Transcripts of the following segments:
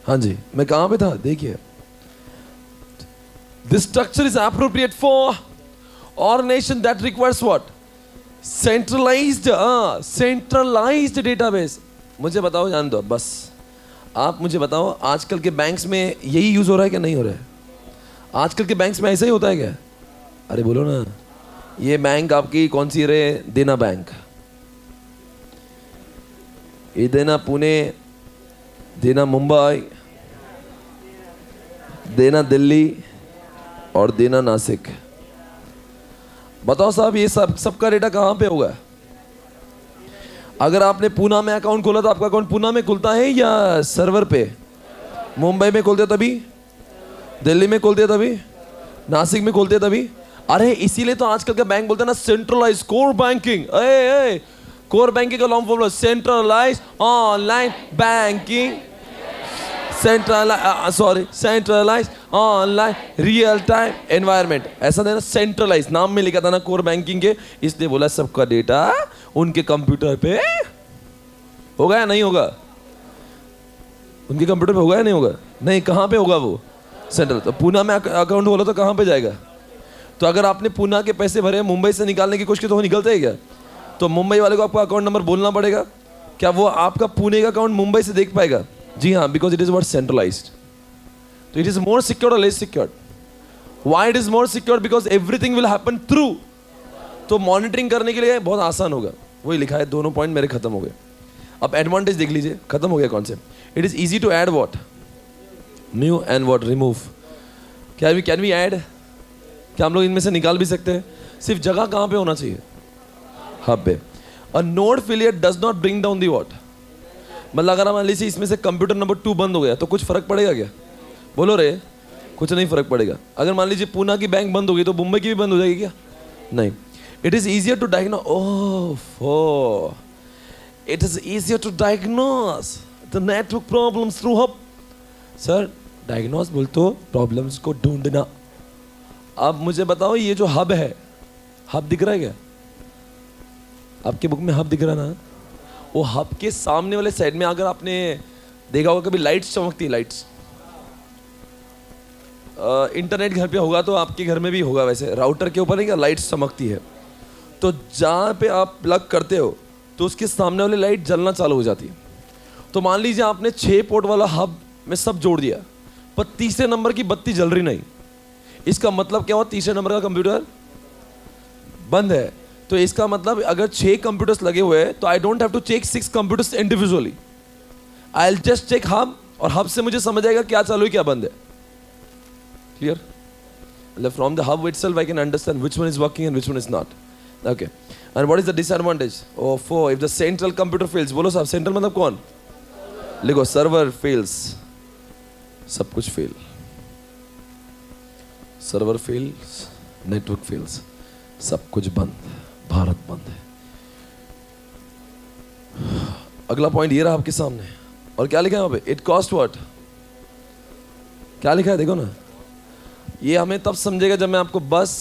हाँ जी, मैं कहाँ पे था देखिए, this structure is appropriate for organisation that requires what, centralised database. मुझे बताओ, जान दो बस, आप मुझे बताओ आजकल के बैंक्स में यही यूज हो रहा है क्या नहीं हो रहा है? आजकल के बैंक्स में ऐसा ही होता है क्या? अरे बोलो ना। ये बैंक आपकी कौन सी रहे? देना बैंक, ये देना पुणे, देना मुंबई, देना दिल्ली और देना नासिक। बताओ साहब, ये सबका डेटा कहाँ पे होगा? अगर आपने पूना में अकाउंट खोला तो आपका अकाउंट पूना में खुलता है या सर्वर पे? मुंबई में खोलते तभी, दिल्ली में खोलते तभी, नासिक में खोलते तभी। अरे इसीलिए तो आजकल का बैंक बोलते हैं ना centralise core banking. Core banking का long form centralise online banking, centralise online real time environment. ऐसा देना सेंट्रलाइज, नाम में लिखा था ना कोर बैंकिंग के, इसलिए बोला सबका डेटा उनके कंप्यूटर पे होगा या नहीं होगा? उनके कंप्यूटर पे होगा या नहीं होगा? नहीं, कहाँ पे होगा वो? सेंट्रल। तो पूना में अकाउंट खोला तो कहाँ पे जाएगा? तो अगर आपने पूना के पैसे भरे मुंबई से निकालने की कोशिश की तो वो निकलते हैं क्या? तो मुंबई वाले को आपका अकाउंट नंबर बोलना पड़ेगा। क्या वो आपका पुणे का अकाउंट मुंबई से देख पाएगा? जी हाँ, because it is what centralised. तो इट इज मोर सिक्योर्ड और less secured? Why it is more secured? Because everything will happen through. तो मॉनिटरिंग करने के लिए बहुत आसान होगा। वही लिखा है, दोनों पॉइंट मेरे खत्म हो गए। अब एडवांटेज देख लीजिए, खत्म हो गया concept. It is easy to add what, new, and what, remove. Can we add? क्या हम लोग इनमें से निकाल भी सकते हैं? सिर्फ जगह कहाँ पे होना चाहिए? हब पे। A node failure does not bring down the what, मतलब अगर मान लीजिए इसमें से कंप्यूटर नंबर 2 बंद हो गया तो कुछ फर्क पड़ेगा क्या? बोलो रे, कुछ नहीं फर्क पड़ेगा। अगर मान लीजिए पूना की बैंक बंद हो गई तो मुंबई की भी बंद हो जाएगी क्या? नहीं। It is easier to diagnose, it is easier to diagnose the network problems through hub. Sir diagnose बोल तो प्रॉब्लम्स को ढूंढना। अब मुझे बताओ, ये जो हब है, हब दिख रहा है क्या आपके बुक में? हब दिख रहा है ना? वो हब के सामने वाले साइड में अगर आपने देखा होगा कभी लाइट्स चमकती है, लाइट्स। इंटरनेट घर पे होगा तो आपके घर में भी होगा, वैसे राउटर के ऊपर नहीं क्या लाइट्स चमकती है? तो जहाँ पे आप प्लग करते हो तो उसके सामने वाली लाइट जलना चालू हो जाती है। तो मान लीजिए आपने 6 पोर्ट वाला हब में सब जोड़ दिया, पर तीसरे नंबर की बत्ती जल रही नहीं। इसका मतलब क्या हुआ? तीसरे नंबर का कंप्यूटर बंद है। तो इसका मतलब अगर 6 कंप्यूटर्स लगे हुए हैं तो I don't have to check 6 computers individually, I will just check hub, और हब से मुझे समझ आएगा क्या चालू है क्या बंद है। क्लियर? मतलब from the hub itself I can understand which one is working and which one is not. Okay, and what is the disadvantage of if the central computer fails? बोलो साहब, सेंट्रल मतलब कौन? लिखो, सर्वर फेल्स, सब कुछ fail. Server fails, network fails, सब कुछ बंद, भारत बंद है। अगला पॉइंट ये रहा आपके सामने, और क्या लिखा है वहां पे? It cost what? क्या लिखा है देखो ना। ये हमें तब समझेगा जब मैं आपको बस,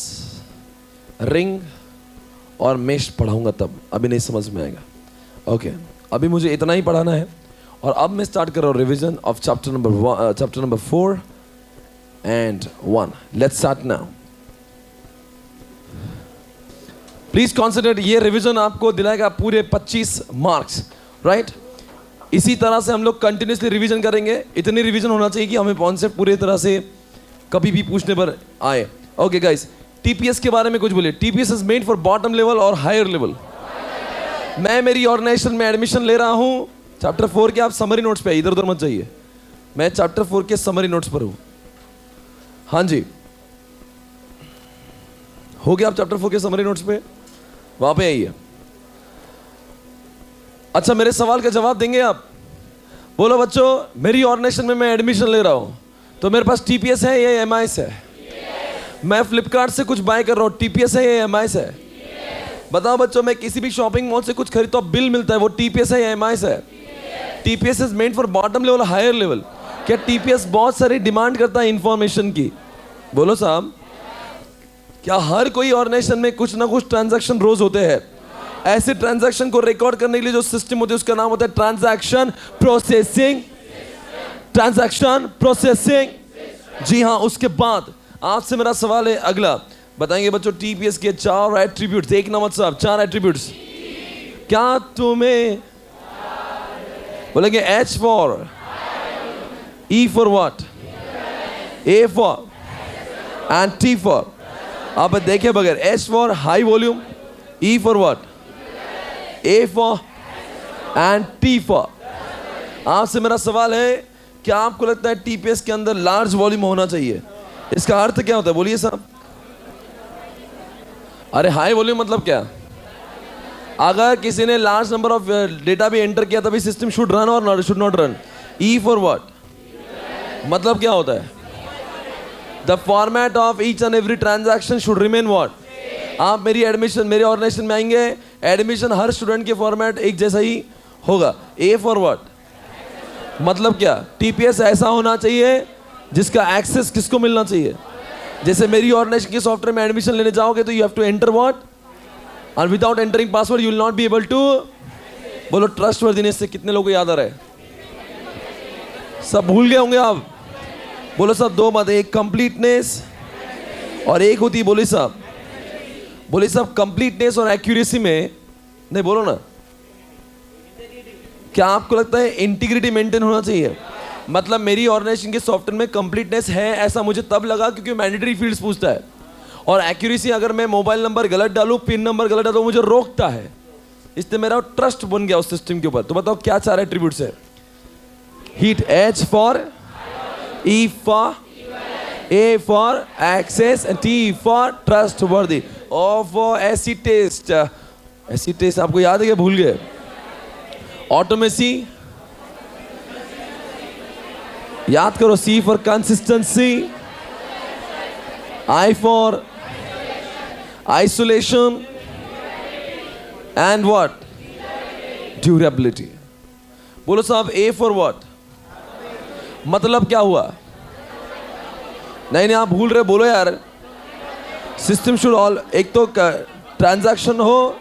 रिंग और मेश पढ़ाऊंगा तब, अभी नहीं समझ में आएगा। ओके, अभी मुझे इतना ही पढ़ाना है, और अब मैं स्टार्ट कर रहा हूं revision of chapter number 4 and 1. Let's start now. Please consider, ये रिवीजन आपको दिलाएगा पूरे 25 मार्क्स, राइट? इसी तरह से हम लोग कंटिन्यूसली रिवीजन करेंगे। इतनी रिवीजन होना चाहिए कि हमें कॉन्सेप्ट पूरी तरह से कभी भी पूछने पर आए। ओके गाइस, टीपीएस के बारे में कुछ बोलिए। TPS is made for bottom level और हायर लेवल। मैं मेरी ऑर्गेनाइजेशन में एडमिशन ले रहा हूं। चैप्टर 4 के आप समरी नोट्स पे, इधर उधर मत जाइए, मैं चैप्टर 4 के समरी नोट्स पर हूं। हाँ जी, हो गया आप चैप्टर 4 के समरी नोट्स पे? वहां पे आइए। अच्छा, मेरे सवाल का जवाब देंगे आप? बोलो बच्चों, मेरी ऑर्गेनाइजेशन में मैं एडमिशन ले रहा हूं, तो मेरे पास टीपीएस है या एमआईएस है? मैं फ्लिपकार्ट से कुछ बाय कर रहा हूं, टीपीएस है या एमआईएस है? बताओ बच्चों, मैं किसी भी शॉपिंग मॉल से कुछ खरीदता हूं, बिल मिलता है, वो टीपीएस है या एमआईएस है? TPS is made for bottom level, higher level. क्या टीपीएस बहुत सारी डिमांड करता है इंफॉर्मेशन की? बोलो साहब, क्या हर कोई ऑर्गेनाइजेशन में कुछ ना कुछ ट्रांजैक्शन रोज होते हैं? ऐसे ट्रांजैक्शन को रिकॉर्ड करने के लिए जो सिस्टम होते हैं उसका नाम होता है ट्रांजैक्शन प्रोसेसिंग ट्रांजैक्शन प्रोसेसिंग। जी हाँ, उसके बाद आपसे मेरा सवाल है अगला, बताएंगे बच्चों टीपीएस के 4 एट्रीब्यूट्स। एक नंबर साहब 4 एट्रीब्यूट्स। क्या तुम्हें बोलेंगे? H for, E for what, A for and T for. आप देखिए बगैर, H for high volume, E for what, A for and T for. आपसे मेरा सवाल है, क्या आपको लगता है टीपीएस के अंदर लार्ज वॉल्यूम होना चाहिए? इसका अर्थ क्या होता है बोलिए साहब? अरे हाई वॉल्यूम मतलब क्या? अगर किसी ने लार्ज नंबर ऑफ डेटा भी एंटर किया तभी सिस्टम शुड रन और should not run. E for what मतलब क्या होता है? The format of each and every transaction should remain what. आप मेरी ऑर्गेनाइजेशन में आएंगे, एडमिशन हर स्टूडेंट के फॉर्मेट एक जैसा ही होगा। ए फॉर व्हाट मतलब क्या? टीपीएस ऐसा होना चाहिए जिसका एक्सेस किसको मिलना चाहिए। जैसे मेरी ऑर्गेनाइजेशन के सॉफ्टवेयर में एडमिशन लेने जाओगे तो you have to enter what, और without entering password you will not be able to. बोलो ट्रस्टवर्दीनेस से कितने लोगों को याद आ रहा है? सब भूल गए होंगे आप। बोलो सब, 2 बातें, एक कंप्लीटनेस और एक होती है बोले साहब कंप्लीटनेस और एक्यूरेसी में नहीं बोलो ना। क्या आपको लगता है इंटीग्रिटी मेंटेन होना चाहिए? मतलब मेरी ऑर्गेनाइजेशन के सॉफ्टवेयर में कंप्लीटनेस है ऐसा मुझे तब लगा क्योंकि मैंडेटरी फील्ड्स पूछता है, और एक्यूरेसी अगर मैं मोबाइल नंबर गलत डालूं, पिन नंबर गलत डालूं, मुझे रोकता है। इसलिए मेरा ट्रस्ट बन गया उस सिस्टम के ऊपर। तो बताओ क्या 4 एट्रीब्यूट्स है? Heat, H for, E for, A for access and T for trustworthy, O for acid test. Acid test आपको याद है क्या? भूल गए? ऑटोमेसी याद करो। C for consistency, I for isolation and what, durability. बोलो साहब A फॉर व्हाट मतलब क्या हुआ? नहीं आप भूल रहे, बोलो यार। सिस्टम शुड ऑल, एक तो ट्रांजैक्शन हो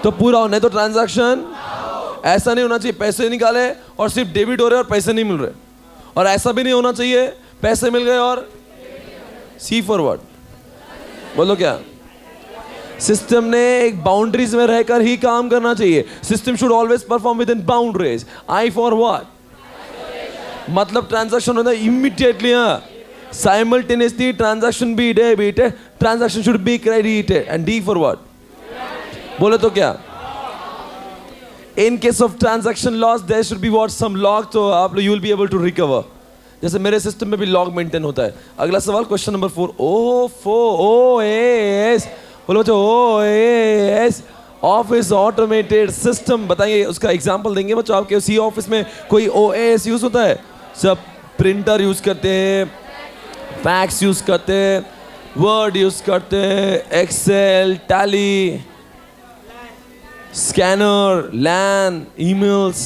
तो पूरा हो, नहीं तो ट्रांजैक्शन ऐसा नहीं होना चाहिए पैसे निकाले और सिर्फ डेबिट हो रहे और पैसे नहीं मिल रहे, और ऐसा भी नहीं होना चाहिए पैसे मिल गए और C फॉर व्हाट बोलो क्या? सिस्टम ने एक बाउंड्रीज में रहकर ही काम करना चाहिए। System should always perform within boundaries. I for what मतलब ट्रांजैक्शन होता है immediately, simultaneously transaction be debited, transaction should be credited. And D for what बोले तो क्या? In case of transaction loss there should be what some log, तो आप you will be able to recover. जैसे मेरे system में भी log maintain होता है। अगला सवाल क्वेश्चन नंबर 4। OAS बोलो बच्चों, OAS ऑफिस ऑटोमेटेड सिस्टम। बताइए उसका एग्जांपल देंगे बच्चों। आपके उसी ऑफिस में कोई OAS यूज होता है? सब प्रिंटर यूज करते हैं, फैक्स यूज करते हैं, वर्ड यूज करते हैं, एक्सेल, टैली, स्कैनर, लैन, ईमेल्स,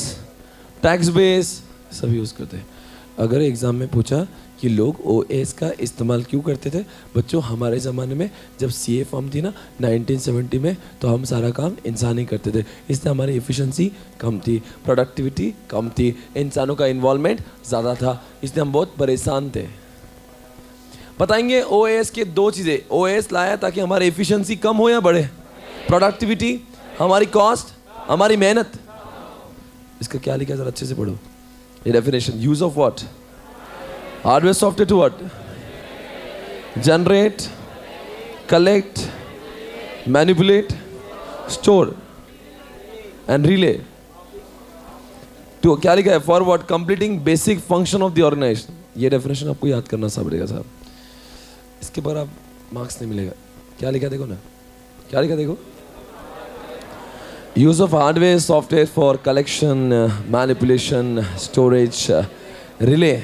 टैक्स बेस सब यूज करते हैं। अगर एग्जाम में पूछा कि लोग OAS का इस्तेमाल क्यों करते थे? बच्चों हमारे ज़माने में जब CA फॉर्म थी ना 1970 में, तो हम सारा काम इंसान ही करते थे, इसलिए हमारी एफिशिएंसी कम थी, प्रोडक्टिविटी कम थी, इंसानों का इन्वॉल्वमेंट ज़्यादा था, इसलिए हम बहुत परेशान थे। बताएंगे OAS के 2 चीज़ें। OAS लाया ताकि हमारी एफिशिएंसी कम हो या बढ़े? प्रोडक्टिविटी, हमारी कॉस्ट, हमारी मेहनत। इसका क्या लिखा है जरा अच्छे से पढ़ो ये definition. Use of what? Hardware software to what? Generate, collect, manipulate, store and relay to, क्या लिखा है? For what? Completing basic function of the organisation. ये डेफिनेशन आपको याद करना सा पड़ेगा साहब, इसके बाद आप मार्क्स नहीं मिलेगा। क्या लिखा देखो ना, क्या लिखा देखो। Use of hardware, software for collection, manipulation, storage, relay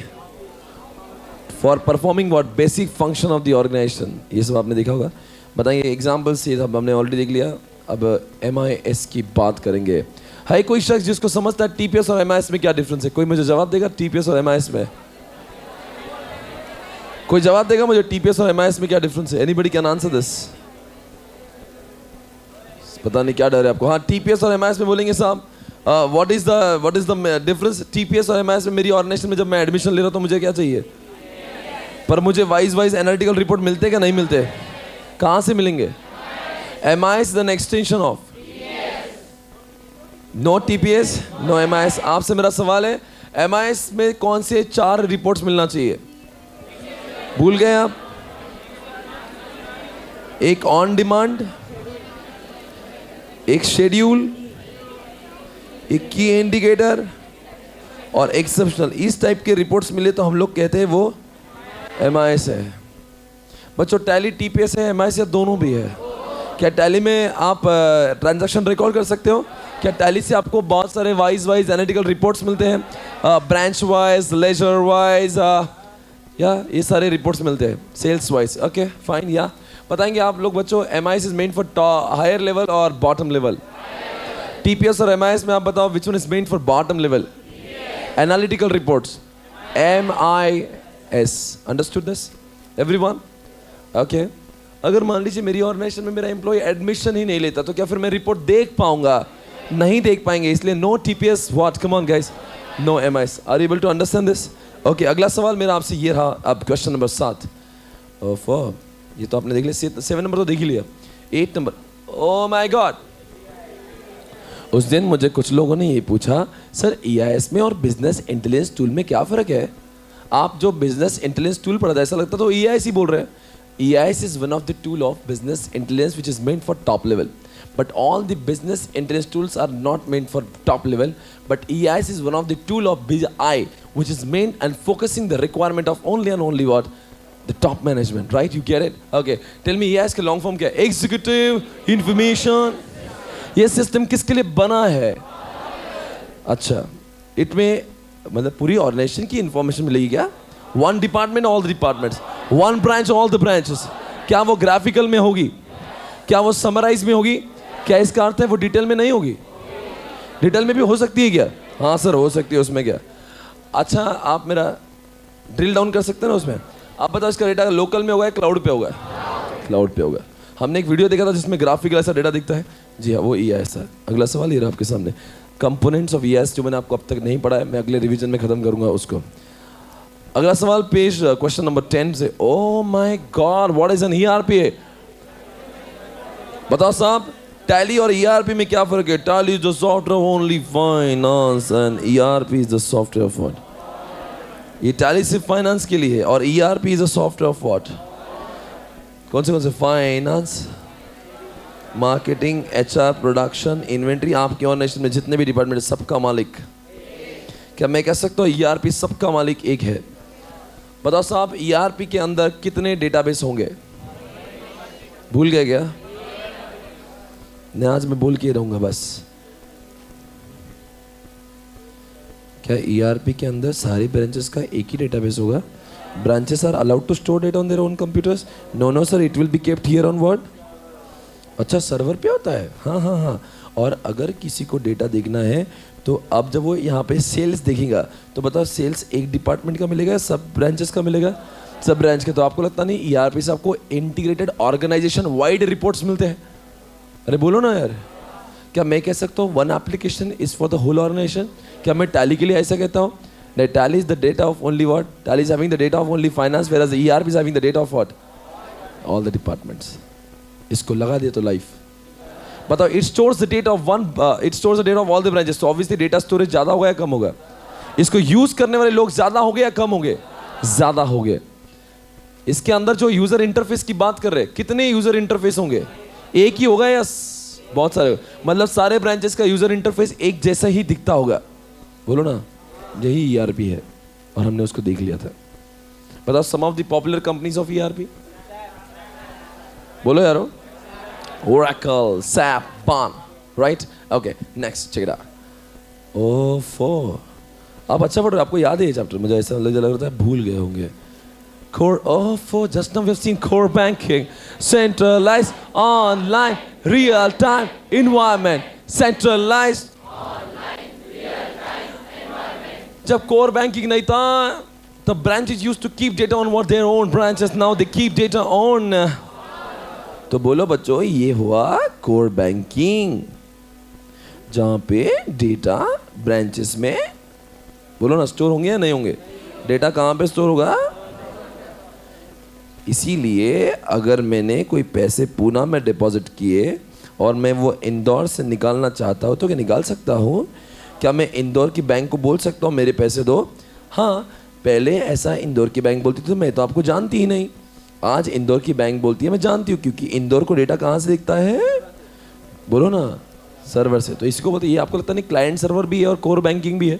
for performing what basic function of the organization। ये सब आपने देखा होगा। बताइए एग्जाम्पल्स, ये सब हमने ऑलरेडी देख लिया। अब MIS की बात करेंगे। है कोई शख्स जिसको समझता है TPS और MIS में क्या डिफरेंस है? कोई मुझे जवाब देगा TPS और MIS में? कोई जवाब देगा मुझे TPS और MIS में क्या डिफरेंस है? Anybody can answer this? पता नहीं क्या डर है आपको। हाँ TPS और MIS में बोलेंगे साहब what is the difference TPS और एमआईएस में? मेरी ऑर्गेनाइजेशन में जब मैं एडमिशन ले रहा हूँ तो मुझे क्या चाहिए? पर मुझे वाइज एनालिटिकल रिपोर्ट मिलते क्या नहीं मिलते? कहाँ से मिलेंगे? MIS is an extension of, no TPS no MIS. आपसे मेरा सवाल है, एमआईएस में कौन से 4 रिपोर्ट्स मिलना चाहिए? भूल गए आप? एक ऑन डिमांड, एक शेड्यूल, एक की इंडिकेटर और एक्सेप्शनल। इस टाइप के रिपोर्ट्स मिले तो हम लोग कहते हैं वो एमआईएस है। बच्चों टैली टीपीएस है, एमआईएस या दोनों भी है? क्या टैली में आप ट्रांजैक्शन रिकॉर्ड कर सकते हो? क्या टैली से आपको बहुत सारे वाइज एनालिटिकल रिपोर्ट्स मिलते हैं? ब्रांच वाइज, लेजर वाइज, या ये सारे रिपोर्ट्स मिलते हैं सेल्स वाइज? Okay fine. या बताएंगे आप लोग बच्चों, MIS is meant for higher level और बॉटम लेवल? टीपीएस और एमआईएस में आप बताओ which one is meant for bottom level? Analytical reports, MIS. Understood this everyone? Okay. अगर मान लीजिए मेरी ऑर्गेनाइजेशन में मेरा एम्प्लॉय एडमिशन ही नहीं लेता तो क्या फिर मैं रिपोर्ट देख पाऊंगा? नहीं देख पाएंगे। इसलिए no TPS, what, come on guys, no MIS. Are you able to understand this? Okay, अगला सवाल मेरा आपसे ये रहा। अब क्वेश्चन नंबर 7। ओफो, ये तो आपने देख लिया। 7 नंबर तो देख ही लिया। 8 नंबर, ओ माय गॉड। उस दिन मुझे कुछ लोगों ने ये पूछा, सर ईआईएस में और बिजनेस इंटेलिजेंस टूल में क्या फ़र्क है? आप जो बिजनेस इंटेलिजेंस टूल पढ़ा था ऐसा लगता तो ईआईएस ही बोल रहे हैं। EIS is one of the tool of business intelligence which is meant for top level. But all the business intelligence tools are not meant for top level. But EIS is one of the tool of BI which is meant and focusing the requirement of only and only what? The top management, right? You get it? Okay. Tell me EIS का long form क्या है? Executive Information. ये system किसके लिए बना है? अच्छा, इसमें मतलब पूरी ऑर्गेनाइजेशन की इंफॉर्मेशन मिलेगी क्या? One department, all the departments. One branch, all the branches. क्या वो ग्राफिकल में होगी? क्या वो समराइज में होगी? क्या इसका अर्थ है वो डिटेल में नहीं होगी? डिटेल में भी हो सकती है क्या? हाँ सर हो सकती है, उसमें क्या? अच्छा आप मेरा ड्रिल डाउन कर सकते हैं ना उसमें? आप बताओ इसका डेटा लोकल में होगा या क्लाउड पे होगा? क्लाउड पे होगा। हमने एक वीडियो देखा था जिसमें ग्राफिकल ऐसा डेटा दिखता है। जी हाँ, वो EIS है। अगला सवाल ये रहा आपके सामने, कंपोनेंट्स ऑफ EIS जो मैंने आपको अब तक नहीं पढ़ा है, मैं अगले रिवीजन में खत्म करूंगा उसको। अगला सवाल पेज क्वेश्चन नंबर 10 से। Oh my God, what is an ERP? बताओ साहब, टैली और ERP में क्या फर्क है? Tally is the software only finance and ERP is the software of what? ये टैली सिर्फ फाइनेंस के लिए है और ERP is the software of what? कौन से? Finance, marketing, HR, production, inventory. आपके ऑर्गेनाइजेशन में जितने भी डिपार्टमेंट सबका मालिक, क्या मैं कह सकता हूँ ERP सबका मालिक एक है? बताओ साहब, ERP के अंदर कितने डेटाबेस होंगे? भूल गए क्या? नहीं, आज मैं बोल के रहूंगा बस। क्या ERP के अंदर सारी ब्रांचेस का एक ही डेटाबेस होगा? Branches are allowed to store data on their own computers? No sir, it will be kept here on what? अच्छा, सर्वर पे होता है। हाँ। और अगर किसी को डेटा देखना है तो अब जब वो यहाँ पे सेल्स देखेगा तो बताओ सेल्स एक डिपार्टमेंट का मिलेगा, सब ब्रांचेस का मिलेगा? सब ब्रांच के। तो आपको लगता नहीं ERP से आपको इंटीग्रेटेड ऑर्गेनाइजेशन वाइड रिपोर्ट्स मिलते हैं? अरे बोलो ना यार। क्या मैं कह सकता हूँ one application is for the whole organisation? क्या मैं टैली के लिए ऐसा कहता हूँ? नहीं, Tally is the data of only what? Tally is having the data of only finance, whereas ERP is having the data of what? All the departments. इसको लगा दिया तो लाइफ। बताओ, it stores the data of one, it stores the data of all the branches. तो obviously data storage ज्यादा होगा या कम होगा? इसको यूज करने वाले लोग ज्यादा हो गए या कम हो गए? ज्यादा हो गए। इसके अंदर जो यूजर इंटरफेस की बात कर रहे हैं, कितने यूजर इंटरफेस होंगे? एक ही होगा या बहुत सारे? मतलब सारे ब्रांचेस का यूजर इंटरफेस एक जैसा ही दिखता होगा? बोलो ना, यही ERP है और हमने उसको देख लिया था। बताओ some of the popular companies of ERP। बोलो यारो। Oracle, SAP, PAN, right? Okay, next, check it out. Oh, आप अच्छा पढ़ रहे हो, आपको याद है ये चैप्टर? मुझे ऐसा लग रहा है भूल गए होंगे। Core, just now we have seen core banking, centralized, online, real-time environment, centralized, online, real-time environment. जब core banking नहीं था, the branches used to keep data on what their own branches. Now they keep data on. तो बोलो बच्चों, ये हुआ core banking. जहां पे डेटा ब्रांचेस में, बोलो ना, स्टोर होंगे या नहीं होंगे? डेटा कहां पे स्टोर होगा? इसीलिए अगर मैंने कोई पैसे पूना में डिपॉजिट किए और मैं वो इंदौर से निकालना चाहता हूँ तो क्या निकाल सकता हूँ? क्या मैं इंदौर की बैंक को बोल सकता हूँ मेरे पैसे दो? हाँ, पहले ऐसा इंदौर की बैंक बोलती थी तो मैं तो आपको जानती ही नहीं। आज इंदौर की बैंक बोलती है, मैं जानती हूँ, क्योंकि इंदौर को डेटा कहाँ से दिखता है? बोलो ना, सर्वर से। तो इसको बोलते, ये आपको लगता नहीं क्लाइंट सर्वर भी है और कोर बैंकिंग भी है?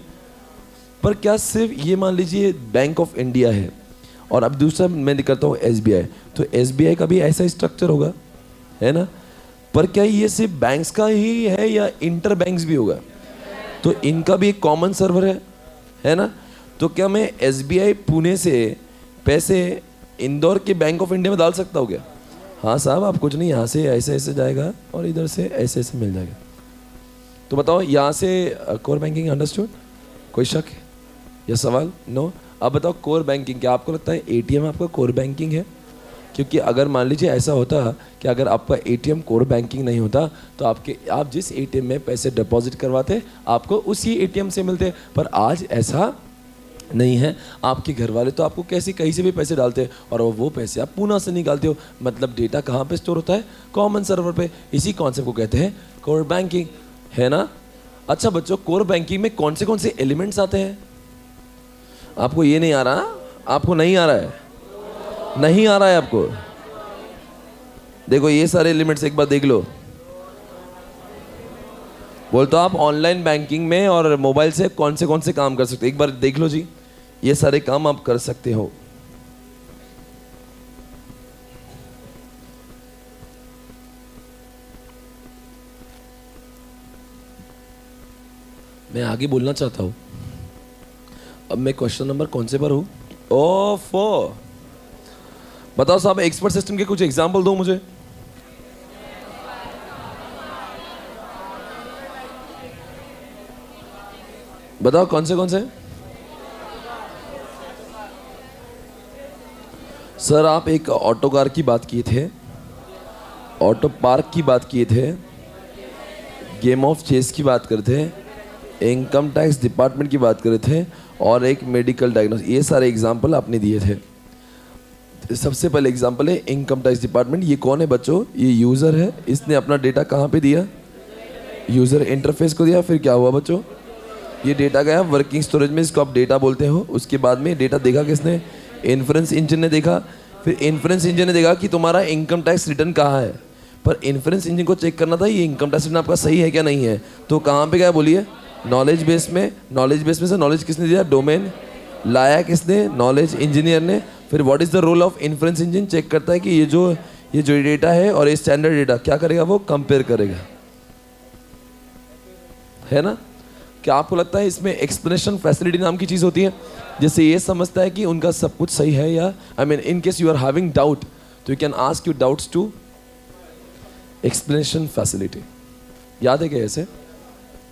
पर क्या सिर्फ ये मान लीजिए बैंक ऑफ इंडिया है और अब दूसरा मैं करता हूँ SBI, तो SBI का भी ऐसा स्ट्रक्चर होगा, है ना? पर क्या ये सिर्फ बैंक्स का ही है या इंटर बैंक्स भी होगा? तो इनका भी एक कॉमन सर्वर है ना? तो क्या मैं SBI पुणे से पैसे इंदौर के बैंक ऑफ इंडिया में डाल सकता हूँ क्या? हाँ साहब, आप कुछ नहीं, यहाँ से ऐसे ऐसे जाएगा और इधर से ऐसे ऐसे मिल जाएगा। तो बताओ, यहाँ से कोर बैंकिंग अंडरस्टूड? कोई शक है या सवाल? नो। अब बताओ, कोर बैंकिंग, क्या आपको लगता है ATM आपका कोर बैंकिंग है? क्योंकि अगर मान लीजिए ऐसा होता कि अगर आपका ATM कोर बैंकिंग नहीं होता तो आप जिस ATM में पैसे डिपॉजिट करवाते आपको उसी ATM से मिलते, पर आज ऐसा नहीं है। आपके घर वाले तो आपको कैसे कहीं से भी पैसे डालते हैं और वो पैसे आप पूना से निकालते हो। मतलब डेटा कहाँ पे स्टोर होता है? कॉमन सर्वर पे। इसी कॉन्सेप्ट को कहते हैं कोर बैंकिंग, है ना? अच्छा बच्चों, कोर बैंकिंग में कौन से एलिमेंट्स आते हैं? आपको ये नहीं आ रहा? आपको नहीं आ रहा है? नहीं आ रहा है आपको? देखो ये सारे एलिमेंट्स एक बार देख लो। बोलते हो आप ऑनलाइन बैंकिंग में और मोबाइल से कौन से काम कर सकते हो? एक बार देख लो जी, ये सारे काम आप कर सकते हो। मैं आगे बोलना चाहता हूं। अब मैं क्वेश्चन नंबर कौन से पर हूं? ओफो, बताओ साहब, एक्सपर्ट सिस्टम के कुछ एग्जाम्पल दो मुझे। बताओ कौन से? सर आप एक ऑटो कार की बात किए थे, ऑटो पार्क की बात किए थे, गेम ऑफ चेस की बात कर थे, इनकम टैक्स डिपार्टमेंट की बात कर रहे थे और एक मेडिकल डायग्नोसिस। ये सारे एग्जाम्पल आपने दिए थे। सबसे पहले एग्जाम्पल है इनकम टैक्स डिपार्टमेंट। ये कौन है बच्चों? ये यूज़र है। इसने अपना डेटा कहाँ पे दिया? यूज़र इंटरफेस को दिया। फिर क्या हुआ बच्चों? ये डेटा गया वर्किंग स्टोरेज में, इसको आप डेटा बोलते हो। उसके बाद में डेटा देखा किसने? इन्फ्रेंस इंजन ने देखा। फिर इन्फ्रेंस इंजन ने देखा कि तुम्हारा इनकम टैक्स रिटर्न कहाँ है, पर इन्फ्रेंस इंजन को चेक करना था ये इनकम टैक्स रिटर्न आपका सही है क्या नहीं है। तो कहाँ पे गया बोलिए? नॉलेज बेस में। नॉलेज बेस में से नॉलेज किसने दिया? डोमेन। लाया किसने? नॉलेज इंजीनियर ने। फिर what is the role of inference engine? Check करता है कि ये जो डेटा है और ये स्टैंडर्ड डेटा क्या करेगा? वो कंपेयर करेगा, है ना? क्या आपको लगता है इसमें एक्सप्लेनेशन फैसिलिटी नाम की चीज़ होती है, जैसे ये समझता है कि उनका सब कुछ सही है, या I mean in case you are having doubt तो you can ask you doubts to explanation facility. याद है क्या? ऐसे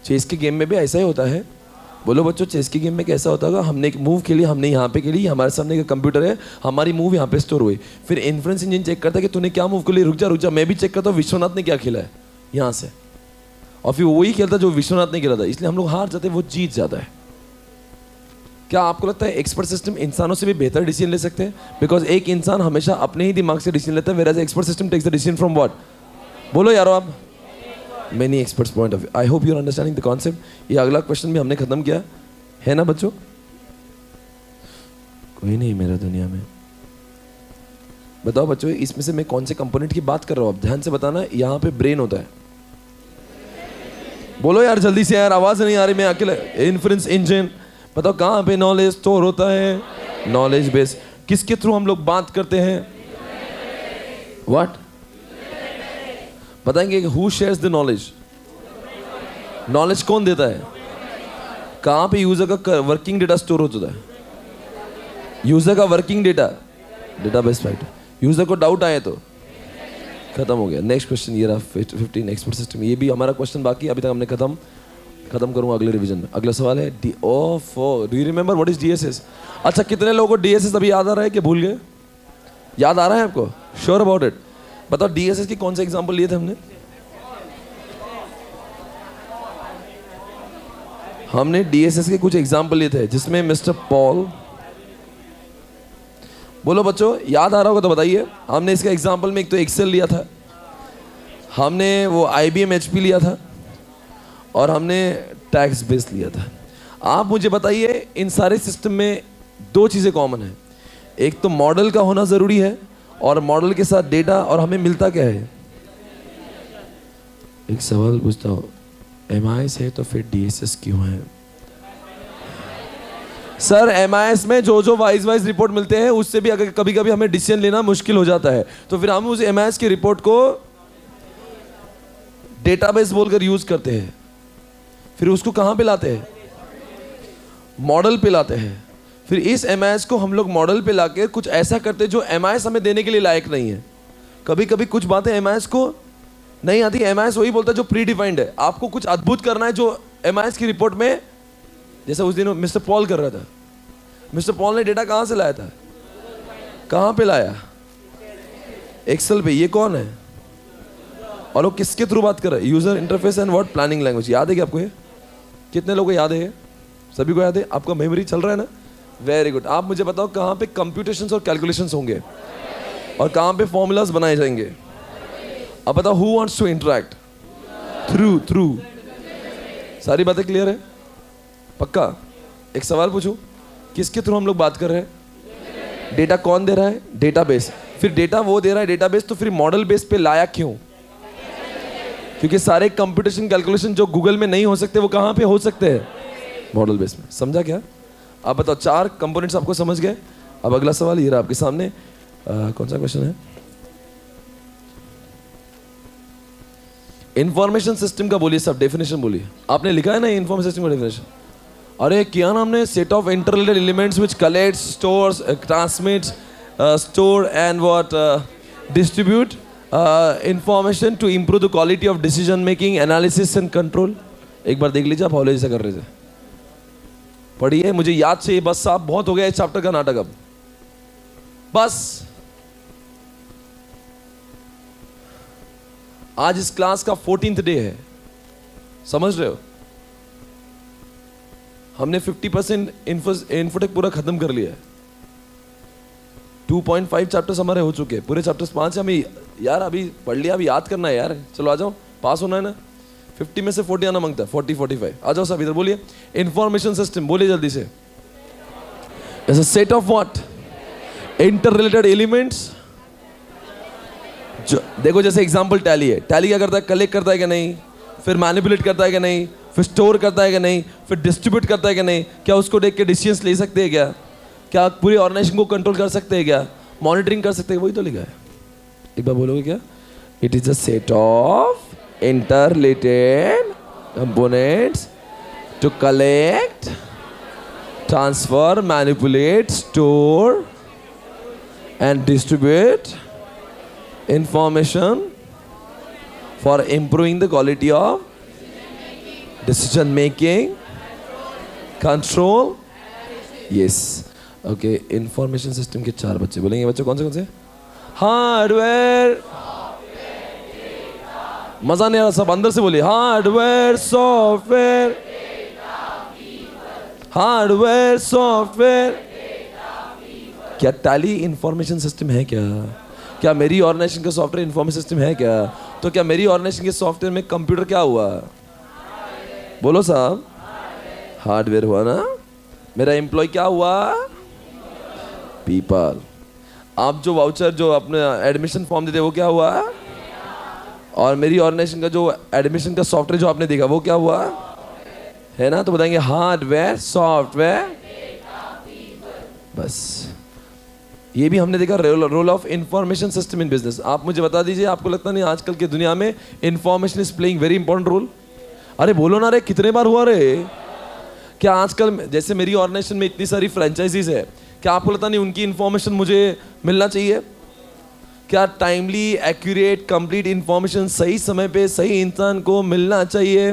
चेस के गेम में भी ऐसा ही होता है। बोलो बच्चों, चेस के गेम में कैसा होता होगा? हमने एक मूव खेली, हमने यहाँ पे खेली, हमारे सामने एक कंप्यूटर है, हमारी मूव यहाँ पे स्टोर हुई। फिर इन्फ्रेंस इंजन चेक करता है कि तूने क्या मूव कर लिया, रुक जा, मैं भी चेक करता हूँ विश्वनाथ ने क्या खेला है यहाँ से, और फिर वही खेलता जो विश्वनाथ ने खेला था, इसलिए हम लोग हार जाते, वो जीत जाता है। क्या आपको लगता है एक्सपर्ट सिस्टम इंसानों से भी बेहतर डिसीजन ले सकते हैं? बिकॉज एक इंसान हमेशा अपने ही दिमाग से डिसीजन लेता है, whereas expert system takes the decision from what? बोलो यारो आप। Many experts point of view. I hope you are understanding the concept. ये अगला क्वेश्चन भी हमने खत्म किया है ना बच्चों? कोई नहीं मेरा दुनिया में। बताओ बच्चों, इसमें से मैं कौन से कंपोनेंट की बात कर रहा हूँ? आप ध्यान से बताना। यहाँ पे ब्रेन होता है। बोलो यार जल्दी से यार, आवाज नहीं आ रही, मैं अकेले। Inference engine. बताओ कहाँ पे नॉलेज स्टोर होता है? Knowledge base. किसके थ्रू हम लोग बात करते हैं? व्हाट? बताएंगे who shares the knowledge? Knowledge कौन देता है? कहाँ पे यूजर का वर्किंग डेटा स्टोर होता है? यूजर का वर्किंग डेटाबेस राइट। यूजर को डाउट आए तो खत्म हो गया। नेक्स्ट क्वेश्चन ये रहा 15 एक्सपर्ट सिस्टम। ये भी हमारा क्वेश्चन बाकी, अभी तक हमने खत्म करूंगा अगले रिवीजन में। अगला सवाल है do you remember what is DSS? अच्छा, कितने लोगों को DSS अभी याद आ रहा है कि भूल गए? याद आ रहा है आपको? Sure about it? बताओ DSS की कौन से एग्जाम्पल लिए थे हमने? हमने डीएसएस के कुछ एग्जाम्पल लिए थे जिसमें मिस्टर पॉल, बोलो बच्चों याद आ रहा होगा तो बताइए। हमने इसका एग्जाम्पल में एक तो एक्सेल लिया था, हमने वो IBM HP लिया था, और हमने टैक्स बेस लिया था। आप मुझे बताइए इन सारे सिस्टम में दो चीज़ें कॉमन है, एक तो मॉडल का होना ज़रूरी है और मॉडल के साथ डेटा, और हमें मिलता क्या है। एक सवाल पूछता हूँ, MIS है तो फिर DSS क्यों है? सर MIS में जो वाइज रिपोर्ट मिलते हैं उससे भी अगर कभी कभी हमें डिसीजन लेना मुश्किल हो जाता है, तो फिर हम उस MIS की रिपोर्ट को डेटाबेस बोलकर यूज करते हैं। फिर उसको कहां पे लाते हैं? मॉडल पे लाते हैं। फिर इस MIS को हम लोग मॉडल पे लाके कुछ ऐसा करते हैं जो MIS हमें देने के लिए लायक नहीं है। कभी कभी कुछ बातें MIS को नहीं आती, MIS वही बोलता है जो प्री डिफाइंड है। आपको कुछ अद्भुत करना है जो MIS की रिपोर्ट में, जैसा उस दिन मिस्टर पॉल कर रहा था। मिस्टर पॉल ने डेटा कहां से लाया था? कहां पे लाया? एक्सेल पे। ये कौन है और वो किसके थ्रू बात कर रहा है? User interface and what planning language. याद है क्या आपको? ये कितने लोगों को याद है? सभी को याद है? आपका मेमोरी चल रहा है ना? Very good. आप मुझे बताओ कहां पे कंप्यूटेशंस और कैलकुलेशंस होंगे और कहां पे फॉर्मूलाज बनाए जाएंगे? अब बताओ who wants to interact? Through. सारी बातें क्लियर है? पक्का? एक सवाल पूछूं, किसके थ्रू हम लोग बात कर रहे हैं? डेटा कौन दे रहा है? डेटाबेस। फिर डेटा वो दे रहा है डेटाबेस, तो फिर मॉडल बेस पे लाया क्यों? क्योंकि सारे कंप्यूटेशन कैलकुलेशन जो गूगल में नहीं हो सकते वो कहां पे हो सकते हैं? मॉडल बेस में। समझा क्या? आप बताओ, 4 कंपोनेंट्स आपको समझ गए? अब अगला सवाल ये रहा आपके सामने। कौन सा क्वेश्चन है? इंफॉर्मेशन सिस्टम का बोलिए सब, डेफिनेशन बोलिए। आपने लिखा है ना इंफॉर्मेशन सिस्टम का डेफिनेशन? अरे किया ना हमने, set of interrelated elements which collects, stores, transmits, store and what distribute information to improve the quality of decision making, analysis and control. एक बार देख लीजिए, आप हॉलेज से कर रहे थे, पढ़िए, मुझे याद से बस साहब बहुत हो गया इस चैप्टर का नाटक। अब बस आज इस क्लास का 14th डे है, समझ रहे हो? हमने 50% इन्फोटेक पूरा खत्म कर लिया है। 2.5 चैप्टर्स हमारे हो चुके हैं, पूरे चैप्टर्स 5 हमें यार अभी पढ़ लिया, अभी याद करना है यार। चलो आ जाओ, पास होना है ना। 50 में से 40 आना मांगता है, 40-45। आ जाओ सब इधर, बोलिए इंफॉर्मेशन सिस्टम, बोलिए जल्दी से। As a set of what? Interrelated elements. जो देखो जैसे एग्जांपल टैली है, टैली क्या करता है? कलेक्ट करता है कि नहीं, फिर मैनिपुलेट करता है कि नहीं, फिर स्टोर करता है कि नहीं, फिर डिस्ट्रीब्यूट करता है कि नहीं। क्या उसको देख के डिसीजंस ले सकते हैं क्या? क्या पूरी ऑर्गेनाइजेशन को कंट्रोल कर सकते हैं क्या? मॉनिटरिंग कर सकते हैं? वही तो लिखा है। एक बार बोलोगे क्या? It is a set of interrelated components to collect, transfer, manipulate, store and distribute information for improving the quality of decision making, control. Yes. Okay. Information system के 4 बच्चे बोलेंगे। बच्चे कौन से? हार्डवेयर। मजा नहीं आ रहा, सब अंदर से बोलिए। Hardware, software, hardware, software. क्या टैली इंफॉर्मेशन सिस्टम है क्या? क्या मेरी ऑर्गेनाइजेशन का सॉफ्टवेयर इंफॉर्मेशन सिस्टम है क्या? तो क्या मेरी ऑर्गेनाइजेशन के सॉफ्टवेयर में कंप्यूटर क्या हुआ? बोलो साहब, हार्डवेयर हुआ ना। मेरा एम्प्लॉय क्या हुआ? पीपल। आप जो वाउचर, जो अपने एडमिशन फॉर्म देते वो क्या हुआ? और मेरी ऑर्गेनाइजेशन का जो एडमिशन का सॉफ्टवेयर जो आपने देखा वो क्या हुआ? है ना? तो बताएंगे हार्डवेयर, सॉफ्टवेयर। बस ये भी हमने देखा, role of information system in business. आप मुझे बता दीजिए, आपको लगता नहीं आजकल की दुनिया में information is playing very important role? अरे बोलो ना रे, कितने बार हुआ रे? क्या आजकल जैसे मेरी ऑर्गेनाइजेशन में इतनी सारी फ्रेंचाइजीज है, क्या आपको लगता नहीं उनकी इंफॉर्मेशन मुझे मिलना चाहिए? क्या टाइमली, एक्यूरेट, कंप्लीट इंफॉर्मेशन सही समय पे सही इंसान को मिलना चाहिए?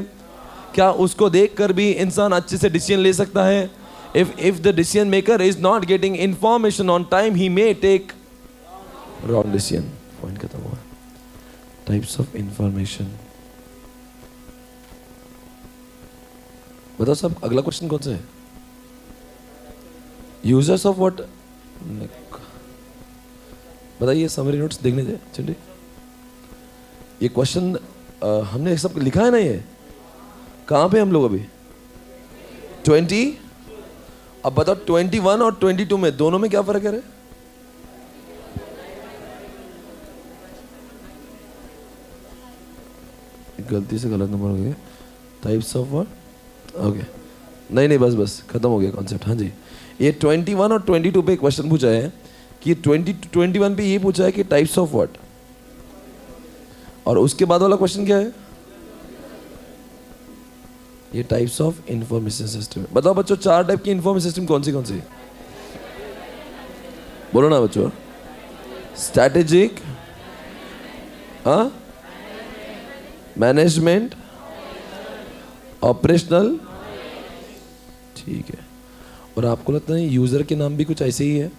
क्या उसको देखकर भी इंसान अच्छे से डिसीजन ले सकता है? If the decision maker is not getting information on time, he may take wrong decision. Point खत्म हुआ। Types of information. बताओ सब, अगला क्वेश्चन कौन सा है? Users of what? बताइए, समरी नोट्स देखने दे। चलिए, ये क्वेश्चन हमने सब लिखा है ना, ये कहाँ पे हम लोग अभी? 20। अब बताओ 21 और 22 में, दोनों में क्या फर्क है रे? गलती से गलत नंबर हो गया। Types of what? ओके, नहीं बस बस खत्म हो गया कॉन्सेप्ट। हाँ जी, ये 21 और 22 पे क्वेश्चन पूछा है कि 21 पे ये पूछा है कि टाइप्स ऑफ व्हाट, और उसके बाद वाला क्वेश्चन क्या है? ये टाइप्स ऑफ इंफॉर्मेशन सिस्टम। बताओ बच्चों, 4 टाइप की इंफॉर्मेशन सिस्टम कौन सी बोलो ना बच्चों। स्ट्रैटेजिक, हाँ, मैनेजमेंट, ऑपरेशनल, ठीक है। और आपको लगता है यूजर के नाम भी कुछ ऐसे ही है?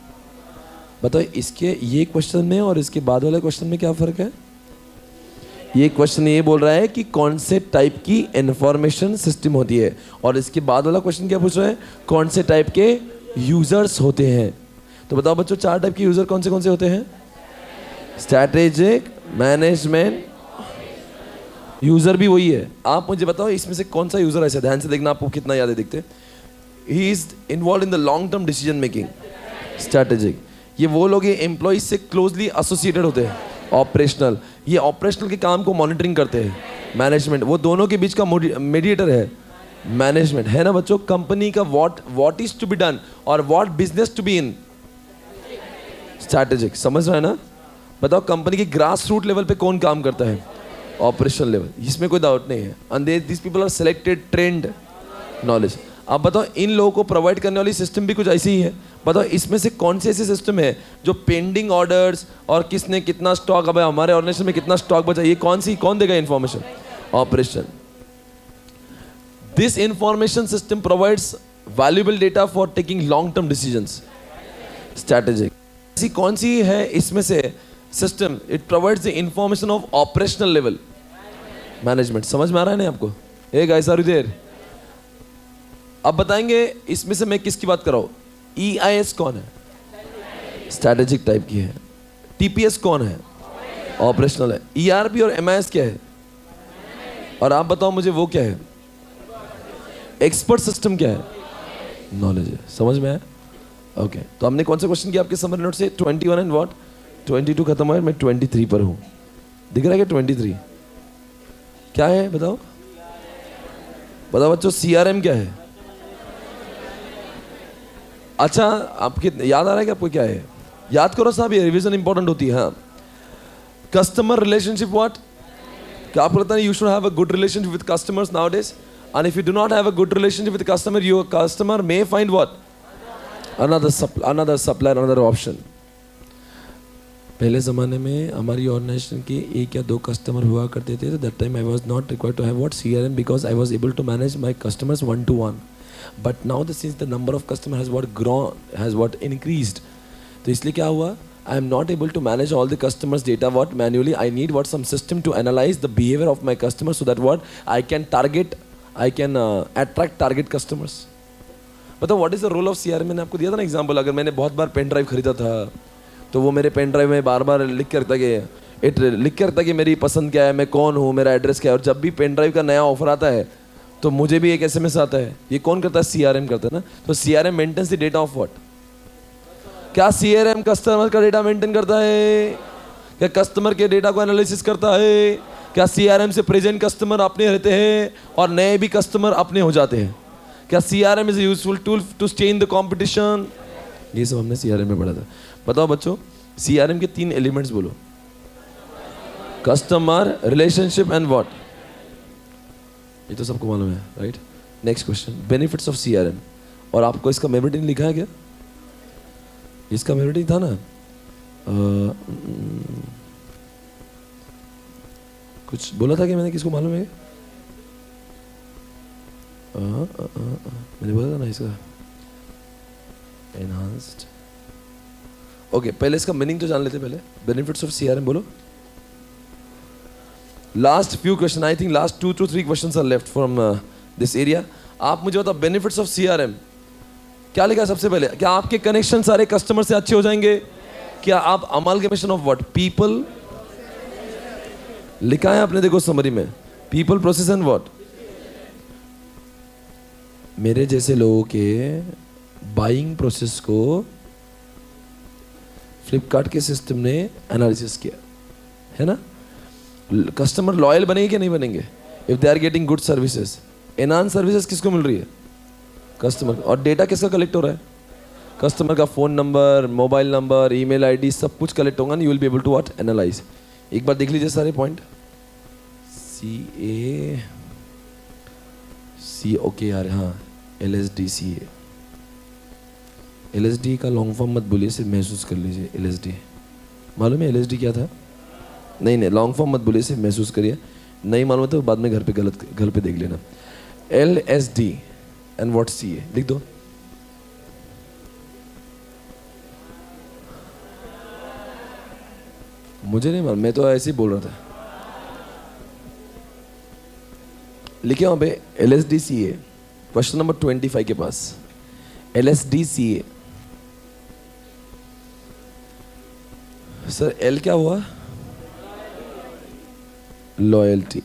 बताओ इसके ये क्वेश्चन में और इसके बाद वाले क्वेश्चन में क्या फर्क है? ये क्वेश्चन ये बोल रहा है कि कौन से टाइप की इंफॉर्मेशन सिस्टम होती है, और इसके बाद वाला क्वेश्चन क्या पूछ रहा है? कौन से टाइप के यूजर्स होते हैं। तो बताओ बच्चों, 4 टाइप के यूजर कौन से होते हैं? स्ट्रैटेजिक, मैनेजमेंट, यूजर भी वही है। आप मुझे बताओ इसमें से कौन सा यूजर ऐसा, ध्यान से देखना आपको कितना याद है, देखते। He is involve in the long term decision making, strategic. ये वो लोग एम्प्लॉइज से क्लोजली एसोसिएटेड होते हैं। ऑपरेशनल, ये ऑपरेशनल के काम को मॉनिटरिंग करते हैं। मैनेजमेंट, वो दोनों के बीच का मीडिएटर है। मैनेजमेंट है ना बच्चों, कंपनी का what is to be done और what business to be in. Strategic, समझ रहे हैं ना? बताओ कंपनी के ग्रास रूट लेवल पे कौन काम करता है? ऑपरेशनल लेवल, इसमें कोई डाउट नहीं है। And this people are selected, trained, knowledge. अब बताओ इन लोगों को प्रोवाइड करने वाली सिस्टम भी कुछ ऐसी ही है। बताओ इसमें से कौन से ऐसे सिस्टम है जो पेंडिंग ऑर्डर्स और किसने कितना स्टॉक, अब हमारे ऑर्गेनाइजेशन में कितना स्टॉक बचा, ये कौन देगा information? Operation. This information system provides valuable data for taking long term decisions. Strategic, ऐसी कौन सी है इसमें से system? It provides the information of operational level, management. समझ में आ रहा है ना आपको? ए गाइस, आर यू देयर? अब बताएंगे इसमें से मैं किसकी बात कर रहा हूं। EIS कौन है? स्ट्रैटेजिक टाइप की है। TPS कौन है? ऑपरेशनल है। ERP और MIS क्या है? और आप बताओ मुझे वो क्या है? एक्सपर्ट सिस्टम क्या है? नॉलेज है। समझ में आया? ओके, तो हमने कौन सा क्वेश्चन किया आपके समरी नोट से? 21 एंड व्हाट? 22 खत्म हुआ है, मैं 23 पर हूं। दिख रहा है क्या 23 क्या है? बताओ बच्चों, CRM क्या है? अच्छा, आपके याद आ रहा है कि आपको क्या है? याद करो साहब, ये रिवीजन इंपॉर्टेंट होती है। हाँ, कस्टमर रिलेशनशिप व्हाट? क्या आपको लगता है you should have a good relationship with customers nowadays? And if you do not have a good relationship with customer, your customer may find what? Another supplier, another option. पहले ज़माने में हमारी organisation के 1 या 2 कस्टमर हुआ करते थे, तो that time I was not required to have what? CRM, because I was able to manage my customers 1-to-1. But now since the number of customer has increased, तो इसलिए क्या हुआ? I am not able to manage all the customers data manually. I need some system to analyze the behavior of my customers so that I can attract target customers. बताओ what is the role of CRM? मैंने आपको दिया था ना example. अगर मैंने बहुत बार pen drive खरीदा था तो वो मेरे पेन ड्राइव में बार बार लिख के रखता कि मेरी पसंद क्या है, मैं कौन हूँ, मेरा एड्रेस क्या है। और जब भी पेन ड्राइव का नया ऑफर आता है तो मुझे भी एक SMS आता है। ये कौन करता है? CRM करता है ना। तो CRM maintains the data of what? क्या CRM कस्टमर का डेटा मेंटेन करता है? क्या कस्टमर के डेटा को एनालिसिस करता है? क्या CRM से प्रेजेंट कस्टमर अपने रहते हैं और नए भी कस्टमर अपने हो जाते हैं? क्या CRM is useful tool to stay in the competition? ये सब हमने CRM में पढ़ा था। बताओ बच्चों, CRM के 3 एलिमेंट्स बोलो। Customer, relationship and what? ये तो सबको मालूम है, right? Next question, benefits of CRM। और आपको इसका मेमोरी लिखा है क्या? इसका मेमोरी था ना? कुछ बोला था कि मैंने, किसको मालूम है? मैंने बोला था ना इसका एनहांस्ड। ओके, पहले इसका मीनिंग तो जान लेते पहले। बेनिफिट्स ऑफ CRM बोलो। Last few questions, I think last 2 to 3 questions are left from this area. आप मुझे बताओ बेनिफिट्स ऑफ CRM क्या लिखा है सबसे पहले? क्या आपके कनेक्शन सारे कस्टमर से अच्छे हो जाएंगे? क्या आप अमालगमेशन ऑफ व्हाट? पीपल लिखा है आपने, देखो समरी में, पीपल, प्रोसेस एंड व्हाट। मेरे जैसे लोगों के बाइंग प्रोसेस को फ्लिपकार्ट के सिस्टम ने एनालिसिस किया है ना। कस्टमर लॉयल बनेंगे कि नहीं बनेंगे? If they are getting good services. Enhance services किसको मिल रही है? कस्टमर। और डेटा किसका कलेक्ट हो रहा है? कस्टमर का phone number, mobile number, email ID, सब कुछ कलेक्ट होगा ना। You will be able to what? Analyze. एक बार देख लीजिए सारे पॉइंट। सी ओके यार, हाँ LSD LSD का लॉन्ग फॉर्म मत बोलिए, सिर्फ महसूस कर लीजिए। LSD मालूम है LSD क्या था? नहीं लॉन्ग फॉर्म मत बोलिए, सिर्फ महसूस करिए। नहीं मालूम है तो बाद में घर पे देख लेना। LSD एंड व्हाट CA लिख दो। मुझे नहीं मालूम, मैं तो ऐसे ही बोल रहा था। लिखे वहां पे LSD CA, क्वेश्चन नंबर 25 के पास। LSD CA सर, L क्या हुआ? लॉयल्टी।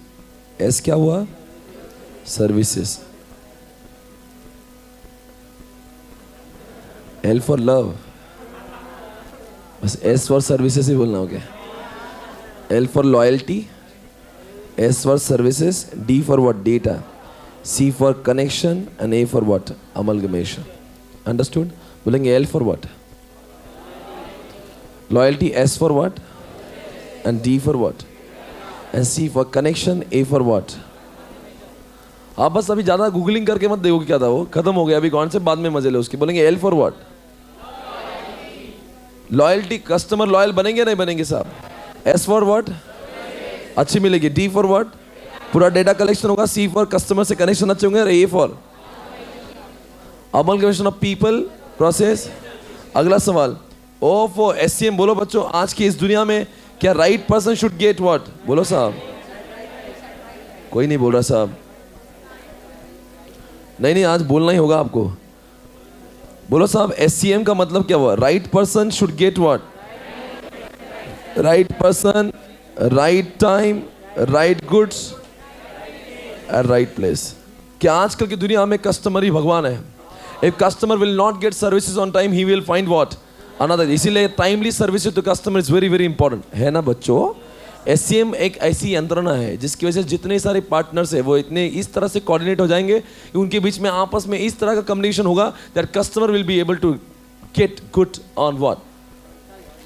S क्या हुआ? सर्विसेज। L फॉर लव, बस S फॉर सर्विसेज ही बोलना हो गया। L for loyalty, S for services, D for what? Data, C for connection and A for what? Amalgamation. Understood? बोलेंगे L for what? Loyalty. S for what? And D for what? And C for connection, A for what? आप बस अभी ज़्यादा googling करके मत देखो क्या था वो, खत्म हो गया अभी। कौन से बाद में मजे ले उसके। बोलेंगे L for what? Loyalty. Customer loyal बनेंगे नहीं बनेंगे साहब? S for what? अच्छी मिलेगी। D for what? पूरा डेटा कलेक्शन होगा। C फॉर कस्टमर से कनेक्शन अच्छे होंगे। और A for amalgamation of people, process. अगला सवाल O फॉर SCM। बोलो बच्चों, आज की इस दुनिया में क्या right person should get what? बोलो साहब। कोई नहीं बोल रहा साहब। नहीं आज बोलना ही होगा आपको। बोलो साहब, SCM का मतलब क्या हुआ? Right person should get what? Right person, right time, right goods at right place. क्या आजकल की दुनिया में कस्टमर ही भगवान है? If customer will not get services on time, he will find what? Another. इसीलिए timely services to customer is very very important, है ना बच्चों। SCM एक ऐसी यंत्रणा है जिसकी वजह से जितने सारे पार्टनर्स है वो इतने इस तरह से कोऑर्डिनेट हो जाएंगे कि उनके बीच में आपस में इस तरह का कम्युनिकेशन होगा that customer will be able to get good on what.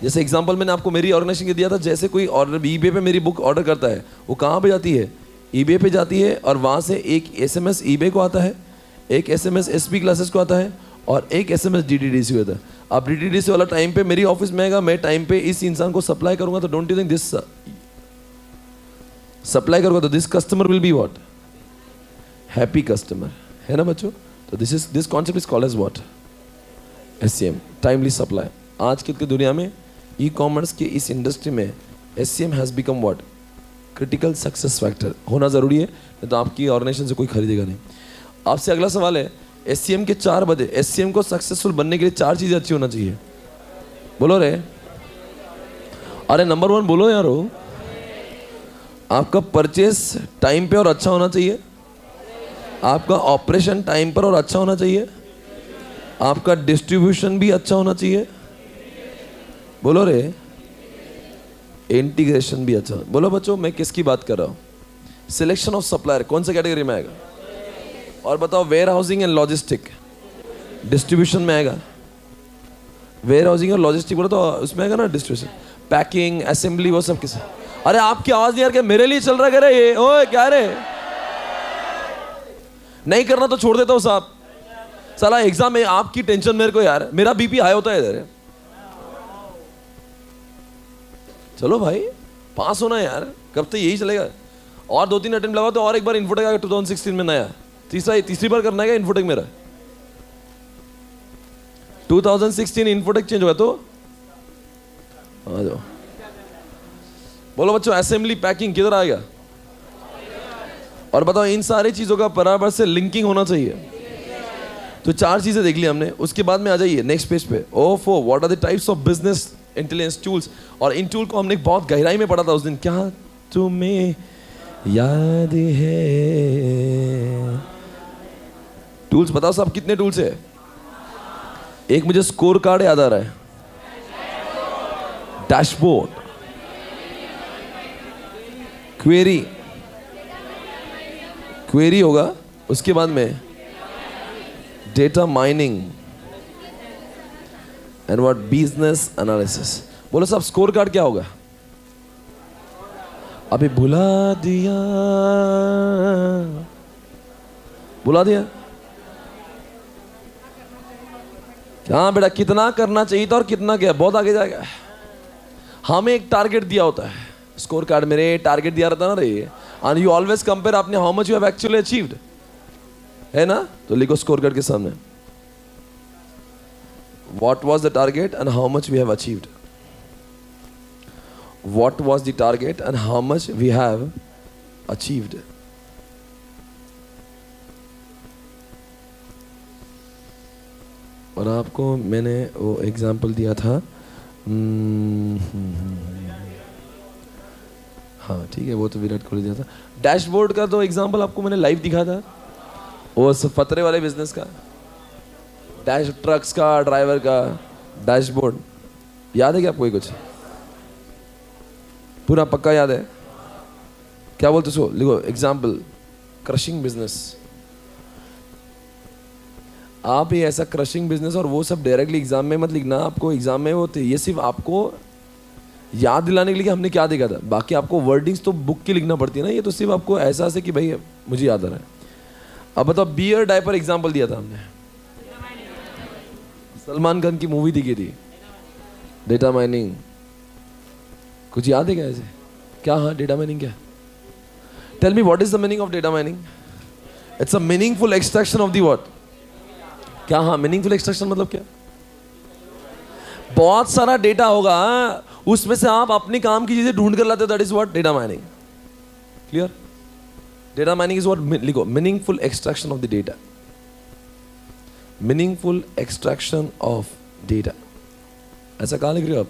जैसे एग्जांपल मैंने आपको मेरी ऑर्गेनाइजेशन के दिया था। जैसे कोई ऑर्डर eBay पे मेरी बुक ऑर्डर करता है, वो कहाँ पे जाती है? eBay पे जाती है। और वहाँ से एक SMS eBay को आता है, एक SMS SP क्लासेस को आता है, और एक SMS DTDC को आता है। अब DTDC वाला टाइम पे मेरी ऑफिस में आएगा, मैं टाइम पे इस इंसान को सप्लाई करूंगा। तो don't you think this supply करूंगा तो this customer will be what? Happy customer, है ना बच्चों। तो this concept is called as what? SCM, timely supply. आज की दुनिया में ई-कॉमर्स के इस इंडस्ट्री में SCM has become what? Critical success factor. होना जरूरी है, नहीं तो आपकी ऑर्गेनाइजेशन से कोई खरीदेगा नहीं। आपसे अगला सवाल है, SCM के 4 बजे। SCM को सक्सेसफुल बनने के लिए 4 चीजें अच्छी होना चाहिए। बोलो रे, अरे नंबर 1 बोलो यारो। आपका परचेस टाइम पे और अच्छा होना चाहिए। आपका ऑपरेशन टाइम पर और अच्छा होना चाहिए। आपका डिस्ट्रीब्यूशन भी अच्छा होना चाहिए। बोलो रे, इंटीग्रेशन भी अच्छा। बोलो बच्चों, मैं किसकी बात कर रहा हूँ? सिलेक्शन ऑफ सप्लायर कौन सा कैटेगरी में आएगा? और बताओ, warehousing and logistic distribution में आएगा। वेयर हाउसिंग और लॉजिस्टिक बोलो तो उसमें आएगा ना डिस्ट्रीब्यूशन, पैकिंग, असेंबली, वो सब किस। अरे आपकी आवाज नहीं यार, क्या मेरे लिए चल रहा है? कह रहे ये ओए क्या रे? नहीं करना तो छोड़ देता हूँ साहब। साला एग्जाम में आपकी टेंशन मेरे को यार, मेरा बीपी हाई होता है इधर। चलो भाई, पास होना यार, कब तक यही चलेगा? और 2-3 अटेम्प्ट लगा तो और एक बार इन्फोटेक आएगा 2016 में नया। तीसरी बार करना है इन्फोटेक मेरा। 2016 इन्फोटेक चेंज हुआ तो आ जाओ। बोलो बच्चों, असेंबली पैकिंग किधर आएगा? और बताओ इन सारी चीजों का बराबर से लिंकिंग होना चाहिए। तो 4 चीजें देख ली हमने, उसके बाद में आ जाइए नेक्स्ट पेज पे। O4 what are the types of business intelligence tools. और इन टूल को हमने बहुत गहराई में पढ़ा था उस दिन। क्या तुम्हें याद है? टूल्स बताओ सब कितने टूल्स है? एक मुझे स्कोर कार्ड याद आ रहा है, डैशबोर्ड, क्वेरी, क्वेरी होगा, उसके बाद में data mining and what business analysis. बोलो सब स्कोर कार्ड क्या होगा? अभी भुला दिया, भुला दिया क्या बेटा? कितना करना चाहिए था और कितना क्या, बहुत आगे जाएगा। हमें एक टारगेट दिया होता है स्कोर कार्ड, मेरे टारगेट दिया रहता ना रे, एंड यू ऑलवेज कंपेयर आपने how much you have actually achieved, है ना? तो लिखो स्कोर कार्ड के सामने what was the target and how much we have achieved. What was the target and how much we have achieved? और आपको मैंने वो एग्जाम्पल दिया था, हाँ ठीक है, वो तो विराट कोहली दिया था। डैशबोर्ड का तो एग्जाम्पल आपको मैंने लाइव दिखा था, वो फतरे वाले बिजनेस का, डैश ट्रक्स का, ड्राइवर का डैशबोर्ड। याद है क्या आपको? कुछ पूरा पक्का याद है? क्या बोलते सो? लिखो एग्जाम्पल, क्रशिंग बिजनेस। आप ये ऐसा क्रशिंग बिजनेस और वो सब डायरेक्टली एग्जाम में मत लिखना। आपको एग्जाम में वो ये सिर्फ आपको याद दिलाने के लिए कि हमने क्या देखा था। बाकी आपको वर्डिंग्स तो बुक की लिखना पड़ती है ना, ये तो सिर्फ आपको एहसास है कि भाई मुझे याद आ रहा है। अब बताओ, बियर डायपर एग्जाम्पल दिया था हमने, सलमान खान की मूवी दिखी थी, डेटा माइनिंग। कुछ याद है क्या ऐसे? क्या? हाँ, डेटा माइनिंग क्या? Tell me what is the meaning of data mining? It's a meaningful extraction of the what? क्या? हाँ, मीनिंगफुल एक्सट्रैक्शन मतलब क्या? बहुत सारा डेटा होगा, उसमें से आप अपने काम की चीजें ढूंढ कर लाते हो, that is what data mining. Clear? Data mining is what, लिखो, meaningful extraction of the data. Meaningful extraction of data, ऐसा कहां लिख रहे हो आप?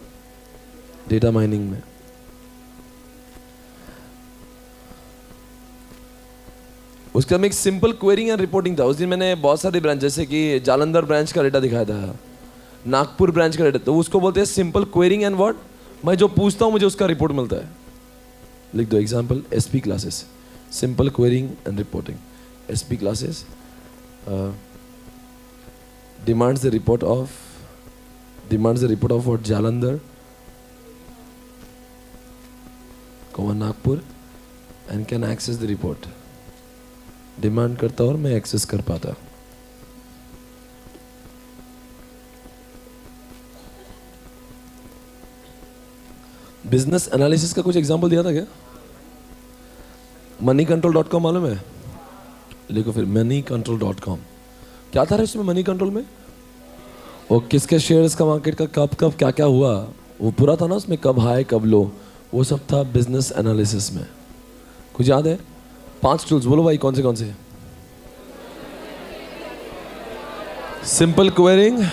डेटा माइनिंग में। उसके बाद में एक सिंपल क्वेरिंग एंड रिपोर्टिंग था। उस दिन मैंने बहुत सारे ब्रांच, जैसे कि जालंधर ब्रांच का डेटा दिखाया था, नागपुर ब्रांच का डेटा, तो उसको बोलते हैं सिंपल क्वेरिंग एंड व्हाट, मैं जो पूछता हूं मुझे उसका रिपोर्ट मिलता है। लिख दो example, SP classes, simple quarrying and reporting. SP classes demands the report of what Jalandhar, Nagpur, and can access the report. Demand करता और मैं एक्सेस कर पाता। बिजनेस एनालिसिस का कुछ एग्जांपल दिया था क्या? moneycontrol.com मालूम है? लिखो फिर moneycontrol.com। क्या था इसमें मनी कंट्रोल में? और किसके शेयर्स का मार्केट का कब कब क्या क्या हुआ, वो पूरा था ना उसमें, कब हाई कब लो, वो सब था बिजनेस एनालिसिस में। कुछ याद है? 5 टूल्स बोलो भाई, कौन से? Simple quarrying,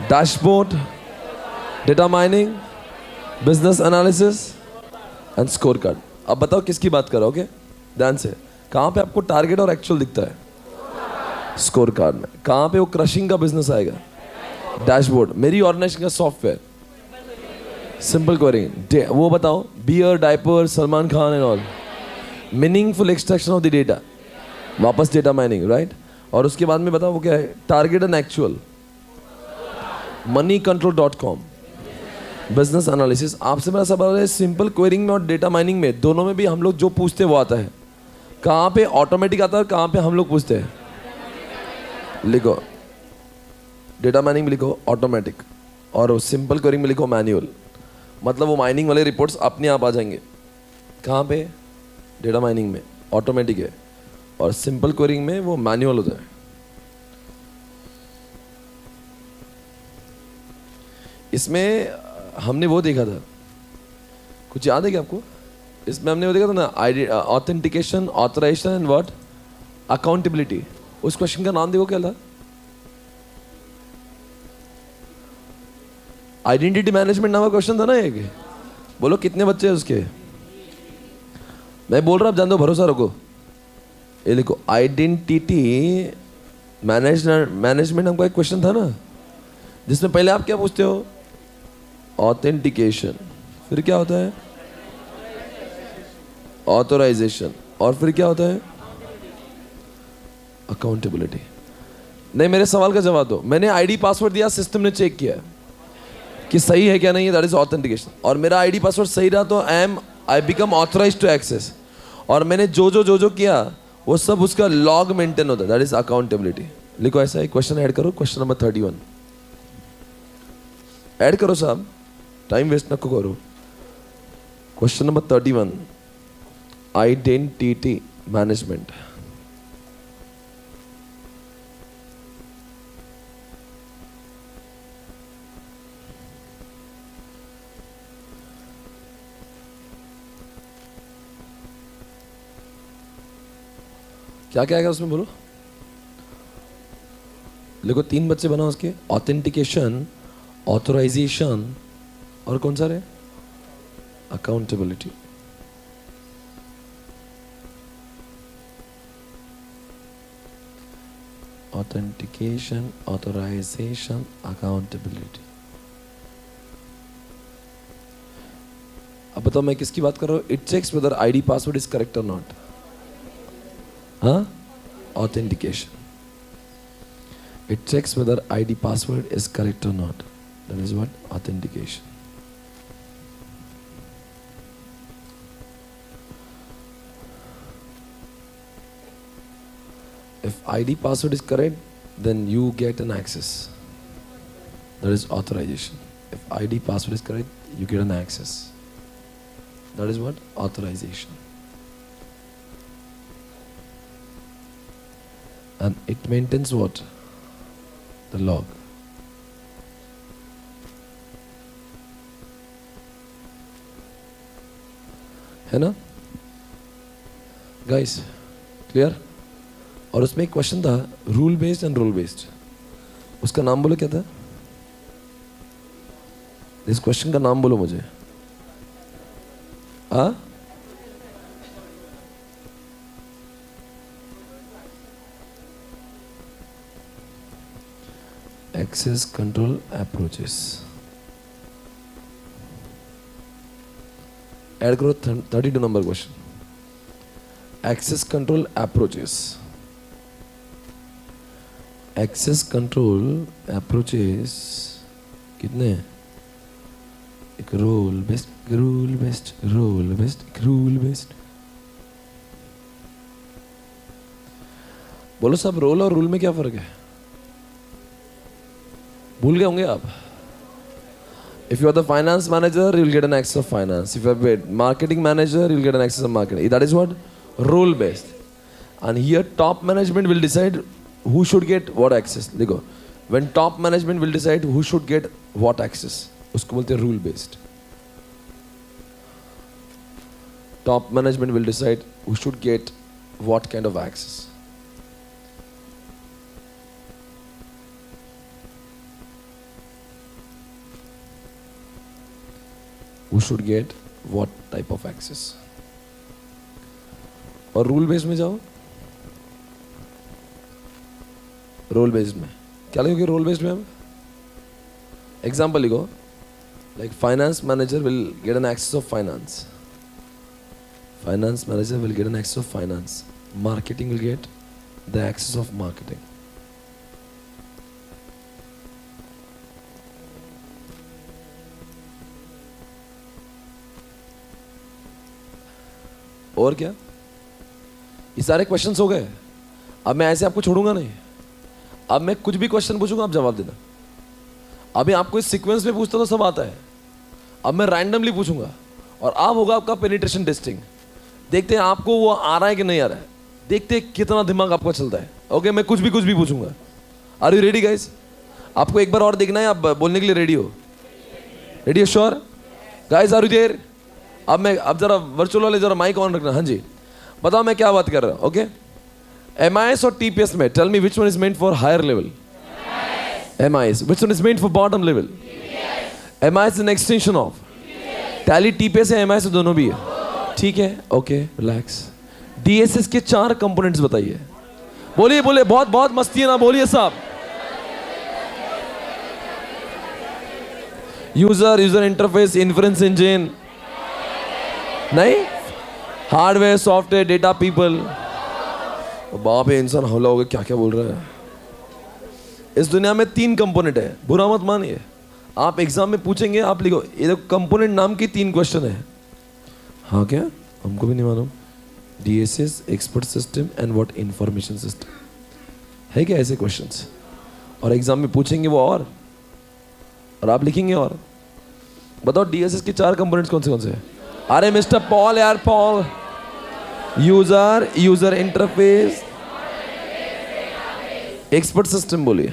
dashboard, data mining, business analysis and score card. अब बताओ किसकी बात करोगे? ध्यान से। कहाँ पे आपको टारगेट और एक्चुअल दिखता है? स्कोर कार्ड में। कहाँ पे वो क्रशिंग का बिजनेस आएगा? डैशबोर्ड। मेरी ऑर्गेनाइजेशन का सॉफ्टवेयर, सिंपल क्वेरिंग। वो बताओ, beer diaper, Salman Khan and all. Meaningful extraction of the data, वापस डेटा माइनिंग, राइट? और उसके बाद में बताओ वो क्या है? Target and actual, moneycontrol.com, business analysis. आपसे मेरा सवाल है, सिंपल क्वेरिंग में और डेटा माइनिंग में, दोनों में भी हम लोग जो पूछते हैं वो आता है। कहाँ पे ऑटोमेटिक आता है और कहाँ पे हम लोग पूछते हैं? लिखो, डेटा माइनिंग में लिखो ऑटोमेटिक, और सिंपल क्वेरिंग में लिखो मैनुअल। मतलब वो माइनिंग वाले रिपोर्ट्स अपने आप आ जाएंगे। कहाँ पे? डेटा माइनिंग में ऑटोमेटिक है, और सिंपल क्वेरिंग में वो मैनुअल होता है। इसमें हमने वो देखा था, कुछ याद है क्या आपको? इसमें हमने वो देखा था ना, authentication, authorization and what, accountability. उस क्वेश्चन का नाम देखो क्या था, आइडेंटिटी मैनेजमेंट नाम का क्वेश्चन था ना एक। बोलो कितने बच्चे हैं उसके। मैं बोल रहा आप जान दो, भरोसा रखो। ये लिखो, आइडेंटिटी मैनेजमेंट नाम का एक क्वेश्चन था ना, जिसमें पहले आप क्या पूछते हो, ऑथेंटिकेशन, फिर क्या होता है ऑथराइजेशन, और फिर क्या होता है अकाउंटेबिलिटी। नहीं, मेरे सवाल का जवाब दो। मैंने आईडी पासवर्ड दिया, सिस्टम ने चेक किया कि सही है क्या नहीं है, दैट इज ऑथेंटिकेशन। और मेरा आईडी पासवर्ड सही रहा तो I become authorized to access. और मैंने जो किया वो सब उसका लॉग मेंटेन होता है, दैट इज अकाउंटेबिलिटी। लिखो ऐसा ही क्वेश्चन ऐड करो, क्वेश्चन नंबर 31 ऐड करो साहब, टाइम वेस्ट न करो। Question number 31, identity management. क्या क्या आएगा उसमें बोलो। लिखो, 3 बच्चे बनाओ उसके, ऑथेंटिकेशन, ऑथराइजेशन और कौन सा रहे, अकाउंटेबिलिटी। Authentication, authorisation, accountability. अब बताओ मैं किसकी बात कर रहा हूं। It checks whether ID password is correct और नॉट। हाँ, authentication. It checks whether ID password is correct or not. That is what authentication. If ID password is correct, then you get an access. That is authorization. If ID password is correct, you get an access. That is what authorization. And it maintains what? The log. है ना guys, clear. और उसमें एक question था, rule based and role based. उसका नाम बोलो क्या था, इस क्वेश्चन का नाम बोलो मुझे। Access control approaches. Add करो 32 number question. Access control approaches. Access control approaches कितने हैं? एक role based, rule based, role based, rule based. बोलो सब, रोल और रूल में क्या फर्क है? भूल गए होंगे आप। If you are the finance manager, you will get an access of finance. If you are a marketing manager, you will get an access of marketing. That is what? Role based. And here top management will decide who should get what access. देखो, when top management will decide who should get what access, उसको बोलते हैं rule based. Top management will decide who should get what kind of access. Who should get what type of access. और rule based में जाओ, role based में क्या लिखोगे? Role based में हम एग्जाम्पल लिखो, like finance manager will get an access of finance, finance manager will get an access of finance, marketing will get the access of marketing. और क्या, ये सारे क्वेश्चंस हो गए। अब मैं ऐसे आपको छोड़ूंगा नहीं, अब मैं कुछ भी क्वेश्चन पूछूंगा आप जवाब देना। अभी आपको इस सीक्वेंस में पूछता तो सब आता है, अब मैं रैंडमली पूछूंगा और अब होगा आपका पेनिट्रेशन टेस्टिंग। देखते हैं आपको वो आ रहा है कि नहीं आ रहा है, देखते हैं कितना दिमाग आपका चलता है। ओके, मैं कुछ भी पूछूंगा। Are you ready guys? आपको एक बार और देखना है, आप बोलने के लिए रेडी हो? रेडी हो? Sure guys, are you there? अब जरा वर्चुअल वाले जरा माइक ऑन रखना। हाँ जी, बताओ मैं क्या बात कर रहा हूँ। ओके, MIS और TPS में tell me which one is meant for higher level? MIS. Which one is meant for bottom level? MIS is an extension of Tally. TPS है, MIS दोनों भी है, ठीक है? Okay, relax. DSS के 4 components बताइए। बोलिए बोलिए, बहुत बहुत मस्ती है ना, बोलिए साहब। यूजर इंटरफेस, इन्फ्रेंस इंजन नहीं, हार्डवेयर, सॉफ्टवेयर, डेटा, पीपल। बाप रे, इंसान हौला हो गया, क्या क्या बोल रहा है। इस दुनिया में 3 कंपोनेंट है, बुरा मत मानिए। आप एग्जाम में पूछेंगे, आप लिखो ये देखो, कंपोनेंट नाम की 3 क्वेश्चन है। हाँ क्या, हमको भी नहीं मालूम। DSS, expert system and what information system, है क्या ऐसे क्वेश्चंस? और एग्जाम में पूछेंगे वो, और आप लिखेंगे और। बताओ DSS के 4 कंपोनेंट्स कौन से हैं? अरे मिस्टर पॉल यार, Paul. User interface, expert system बोलिए।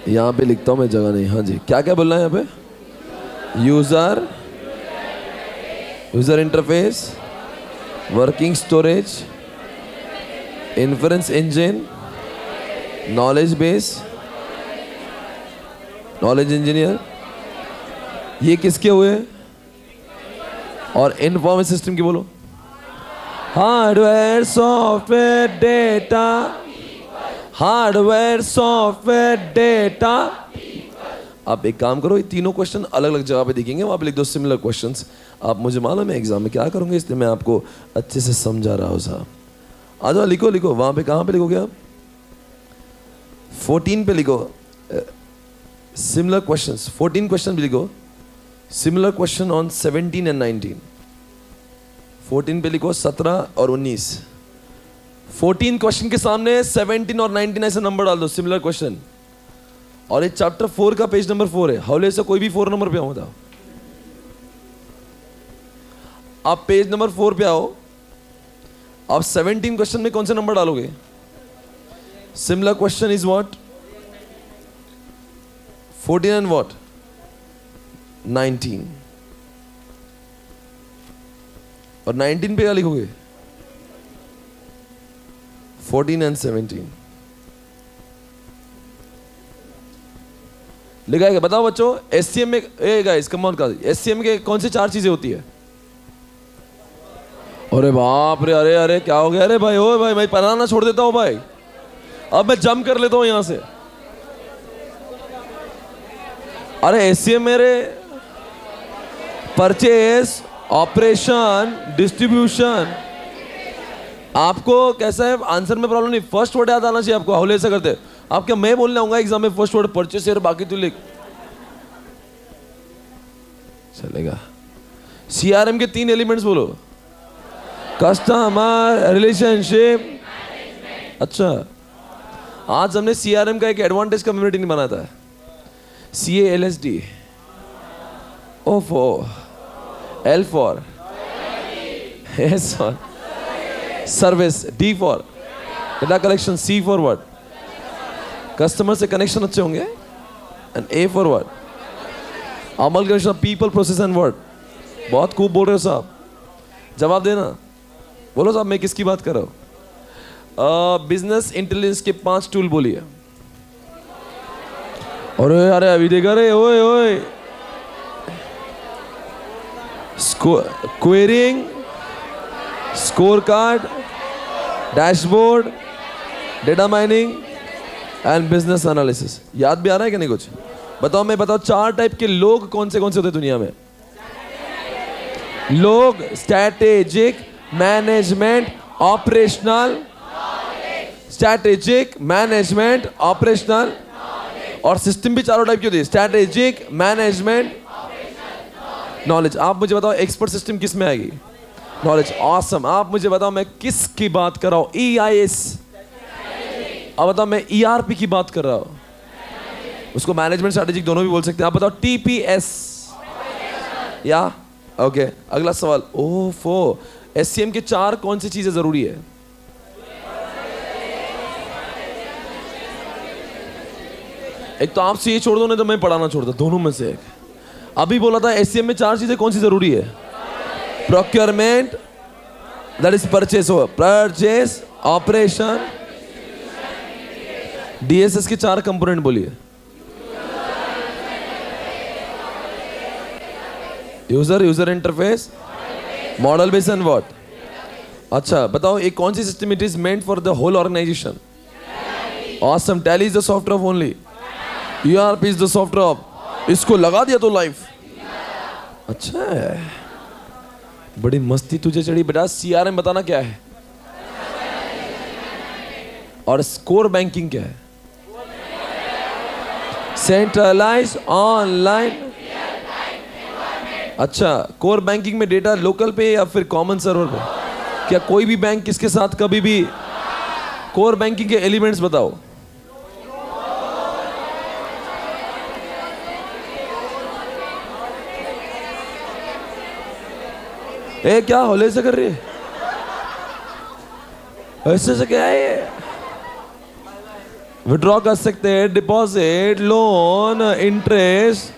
यहां पे लिखता हूं मैं, जगह नहीं। हाँ जी, क्या क्या बोलना है यहाँ पे? User interface, working storage, inference engine, knowledge base, knowledge engineer. ये किसके हुए? और इन्फॉर्मेशन सिस्टम की बोलो। Hardware, software, data. Hardware, software, data. आप एक काम करो, ये तीनों क्वेश्चन अलग अलग जगह पे दिखेंगे, वहां पे लिख दो सिमिलर क्वेश्चंस। आप मुझे मालूम है एग्जाम में क्या करूंगे, इसलिए मैं आपको अच्छे से समझा रहा हूं साहब। आ जाओ, लिखो लिखो। वहां पे कहां पे लिखोगे आप? 14 पे लिखो सिमिलर क्वेश्चंस। 14 क्वेश्चन भी लिखो, सिमिलर क्वेश्चन ऑन 17 एंड 19। 14 पे लिखो 17 और 19। 14 क्वेश्चन के सामने 17 और 19 ऐसे नंबर डाल दो, सिमिलर क्वेश्चन। और ये चैप्टर 4 का पेज नंबर 4 है। हौले से कोई भी 4 नंबर पे आओ। आप पेज नंबर 4 पे आओ। आप 17 क्वेश्चन में कौन से नंबर डालोगे? Similar question is what? 14 and what? 19। और 19 पे क्या लिखोगे? 14 एंड 17 लिखा है। बताओ बच्चों, SCM में, ए गाइस कम ऑन, SCM के कौन सी 4 चीजें होती है? अरे बाप रे, अरे अरे क्या हो गया? अरे भाई, ओ भाई, मैं पढ़ाना छोड़ देता हूं भाई, अब मैं जंप कर लेता हूं यहां से। अरे SCM मेरे परचेस, ऑपरेशन, डिस्ट्रीब्यूशन। आपको कैसा है, आंसर में प्रॉब्लम नहीं, फर्स्ट वर्ड याद आना चाहिए आपको। हौले से करते आप क्या, मैं बोलने आऊंगा एग्जाम में फर्स्ट वर्ड परचेस और बाकी तू लिख, चलेगा? CRM के 3 एलिमेंट्स बोलो। Customer relationship. अच्छा, आज हमने CRM का एक एडवांटेज कम्युनिटी नहीं बनाया था। CALSD, O for, L for, S for service, D for data collection, C for what? Customer से कनेक्शन अच्छे होंगे, and A for what? Amal connection, people, process and word. बहुत खूब बोल रहे हो साहब, जवाब देना। बोलो साहब, मैं किसकी बात कर रहा हूँ? बिजनेस इंटेलिजेंस के 5 टूल बोलिए। अरे अरे अभी देखा रे, ओए ओए, quarrying, score card, dashboard, data mining and business analysis. याद भी आ रहा है कि नहीं कुछ? बताओ, मैं बताओ 4 टाइप के लोग कौन से होते हैं दुनिया में? लोग, strategic, management, operational. Strategic, management, operational. और सिस्टम भी 4 टाइप की होती है, स्ट्रैटेजिक, मैनेजमेंट, नॉलेज। आप मुझे बताओ एक्सपर्ट सिस्टम किस में आएगी? नॉलेज। ऑसम। आप मुझे बताओ मैं किसकी बात कर रहा हूं? EIS। अब बताओ, मैं ERP की बात कर रहा हूं, उसको मैनेजमेंट स्ट्रैटेजिक दोनों भी बोल सकते हैं। आप बताओ TPS या? ओके, अगला सवाल। ओफो, SCM के 4 कौन सी चीजें जरूरी है? एक तो आप सीए छोड़ दो, नहीं तो मैं पढ़ाना छोड़ दो, दोनों में से एक। अभी बोला था एससीएम में 4 चीजें कौन सी जरूरी है? Procurement, that is purchase, operation, DSS के 4 कंपोनेंट बोलिए। User interface, model base and what. अच्छा बताओ, एक कौन सी system it is meant for the whole organisation? Awesome, Tally is the software of only, ERP is the software of, इसको लगा दिया तो लाइफ। अच्छा है, बड़ी मस्ती तुझे चढ़ी बेटा। सीआरएम बताना क्या है, और स्कोर बैंकिंग क्या है? Centralize online. अच्छा, कोर बैंकिंग में डेटा लोकल पे या फिर कॉमन सर्वर पे? क्या कोई भी बैंक किसके साथ कभी भी? कोर बैंकिंग के एलिमेंट्स बताओ। ए क्या होले से कर रही है? ऐसे से क्या है ये? विड्रॉ कर सकते हैं, deposit, loan, interest,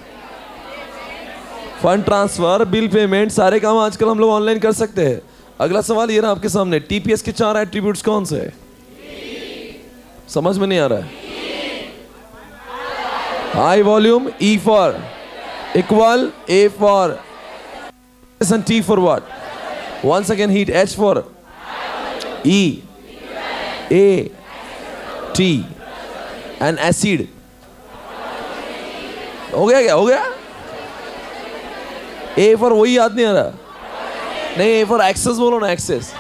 fund transfer, bill payment, सारे काम आजकल हम लोग ऑनलाइन कर सकते हैं। अगला सवाल ये रहा आपके सामने, टीपीएस के 4 एट्रीब्यूट्स कौन से हैं? समझ में नहीं आ रहा है? High volume, E for equal, A for and T for what? Once again heat, H for E, A, T and acid. हो गया क्या? हो गया? A for वही याद नहीं आ रहा? नहीं, A for एक्सेस बोलो ना, एक्सेस।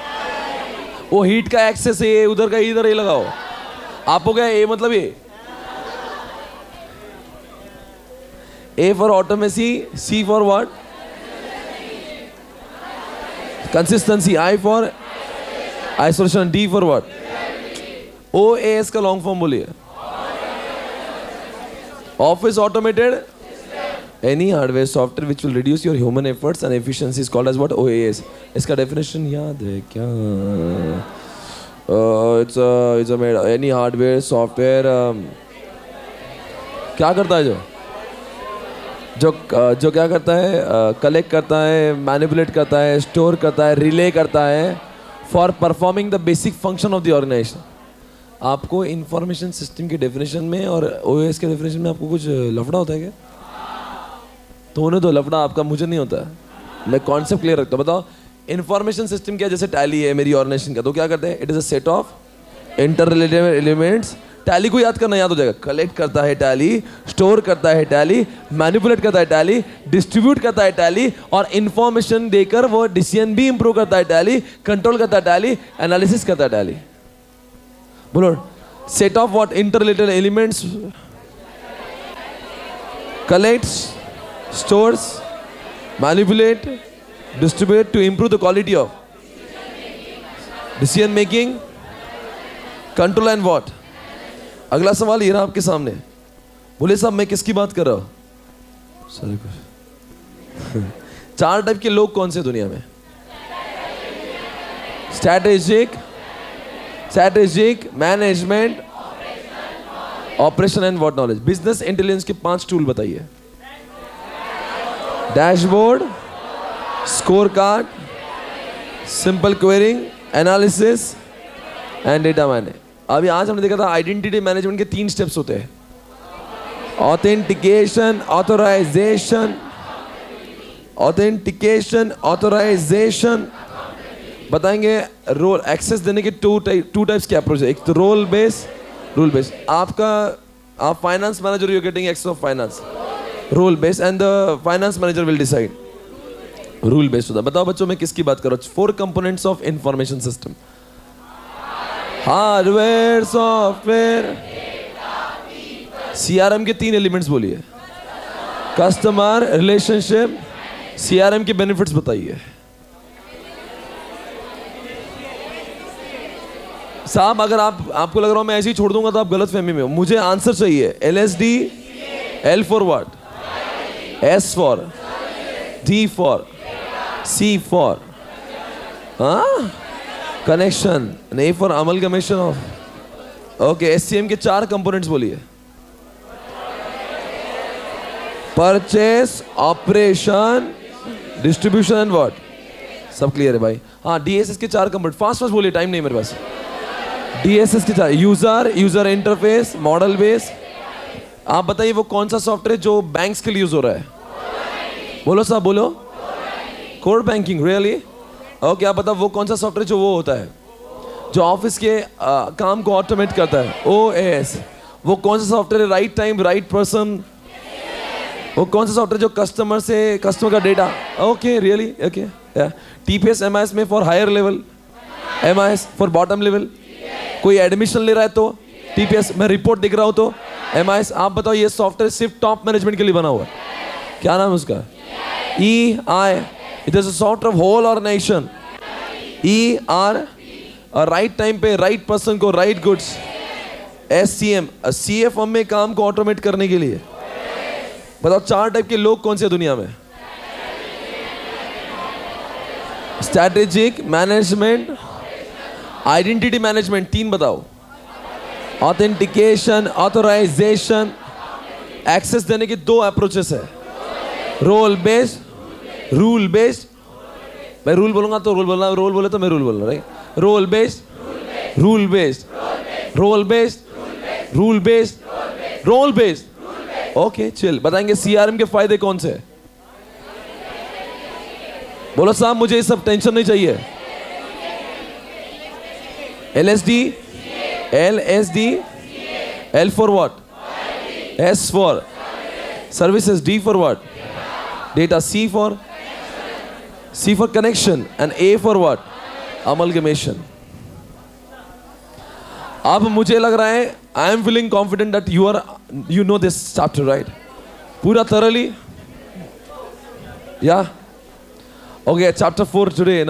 वो हीट का एक्सेस है, उधर का इधर ही लगाओ। आप हो गया A मतलब ये। A for automacy, C for what? Consistency, I for isolation, D for what? OAS का लॉन्ग फॉर्म बोलिए। Office automated any hardware software which will reduce your human efforts and efficiency is called as what? OAS। इसका definition याद है क्या? It's any hardware software क्या करता है जो क्या करता है? कलेक्ट करता है, मैनिपुलेट करता है, स्टोर करता है, रिले करता है for performing the basic function of the organization. आपको इंफॉर्मेशन सिस्टम की डेफिनेशन में और ओएस के डेफिनेशन में आपको कुछ लफड़ा होता है क्या? तो होने दो लफड़ा आपका, मुझे नहीं होता। मैं कॉन्सेप्ट क्लियर रखता हूँ। बताओ, इंफॉर्मेशन सिस्टम क्या? जैसे टैली है मेरी ऑर्गेनाइजेशन का, तो क्या करते हैं? It is a set of inter related elements. Tally को याद करना, याद हो जाएगा। कलेक्ट करता है टैली, स्टोर करता है टैली, मैनिपुलेट करता है टैली, डिस्ट्रीब्यूट करता है टैली, और इंफॉर्मेशन देकर वो डिसीजन भी इंप्रूव करता है टैली, कंट्रोल करता है टैली, एनालिसिस करता है टैली। बोलो, set of what? Interrelated elements, collects, stores, manipulate, distribute to improve the quality of decision making, control and what? अगला सवाल ये रहा आपके सामने। बोले साहब मैं किसकी बात कर रहा हूं? सारे कुछ 4 टाइप के लोग कौन से दुनिया में? Strategic, management, operation and what knowledge. Business intelligence के 5 टूल बताइए। Dashboard, score card, simple quarrying, analysis and data management. अभी आज हमने देखा था आइडेंटिटी मैनेजमेंट के 3 स्टेप्स होते हैं। ऑथेंटिकेशन, ऑथोराइजेशन, बताएंगे। रोल एक्सेस देने के 2 टाइप्स के अप्रोच है। एक तो रोल बेस, आप finance manager, you getting access of finance, role base, and the finance manager will decide. Rule based होता है। बताओ बच्चों मैं किसकी बात कर रहा हूँ? 4 components of information system. Hardware, software, CRM के 3 एलिमेंट्स बोलिए। कस्टमर रिलेशनशिप, सीआरएम के बेनिफिट्स बताइए। साहब अगर आपको लग रहा हो मैं ऐसे ही छोड़ दूंगा तो आप गलत फहमी में हो। मुझे आंसर चाहिए। LSD, L for what? S for, D for, C for connection, नहीं for amalgamation of. Okay, SCM के 4 कंपोनेंट्स बोलिए। Purchase, operation, distribution and what? सब क्लियर है भाई? हाँ, डीएसएस के 4 कंपोनेंट, फास्ट फास्ट बोलिए, टाइम नहीं मेरे पास। डीएसएस के 4, यूजर इंटरफेस, मॉडल बेस। आप बताइए वो कौन सा सॉफ्टवेयर जो बैंक्स के लिए यूज हो रहा है? बोलो साहब, बोलो। Core banking, really? ओके, आप बताओ वो कौन सा सॉफ्टवेयर जो वो होता है जो ऑफिस के काम को ऑटोमेट करता है? ओएस। वो कौन सा सॉफ्टवेयर है? Right time, right person. वो कौन सा सॉफ्टवेयर जो कस्टमर का data? Okay, really? Okay. TPS MIS में for higher level, MIS for bottom level. कोई एडमिशन ले रहा है तो टीपीएस, मैं रिपोर्ट दिख रहा हूँ तो एमआईएस। आप बताओ ये सॉफ्टवेयर सिर्फ टॉप मैनेजमेंट के लिए बना हुआ है, क्या नाम है उसका? EI, it is a software of whole organization. ER, right time पे राइट पर्सन को राइट गुड्स। SCM, CFM में काम को ऑटोमेट करने के लिए। बताओ 4 टाइप के लोग कौन से दुनिया में? स्ट्रैटेजिक मैनेजमेंट, आइडेंटिटी मैनेजमेंट, 3 बताओ। ऑथेंटिकेशन, ऑथराइजेशन, एक्सेस देने की 2 अप्रोचेस है। Role based, rule based. मैं रूल बोलूंगा तो रूल बोलना, रोल बोले तो मैं रूल बोलना, right? Role based, rule based, role based, rule based, role based. Okay, chill. बताएंगे सीआरएम के फायदे कौन से? बोलो साहब, मुझे ये सब टेंशन नहीं चाहिए। LSD, L for what? S for services, D for what? Data, C for connection, and A for what? Amalgamation. अब मुझे लग रहा है I am feeling confident that you know this chapter, right? पूरा thoroughly? Yeah? Okay, chapter 4 today,